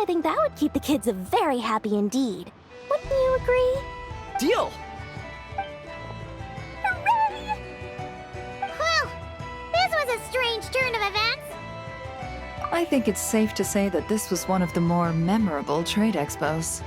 I think that would keep the kids very happy indeed. Wouldn't you agree? Deal! Hooray! Well, this was a strange turn of events. I think it's safe to say that this was one of the more memorable trade expos.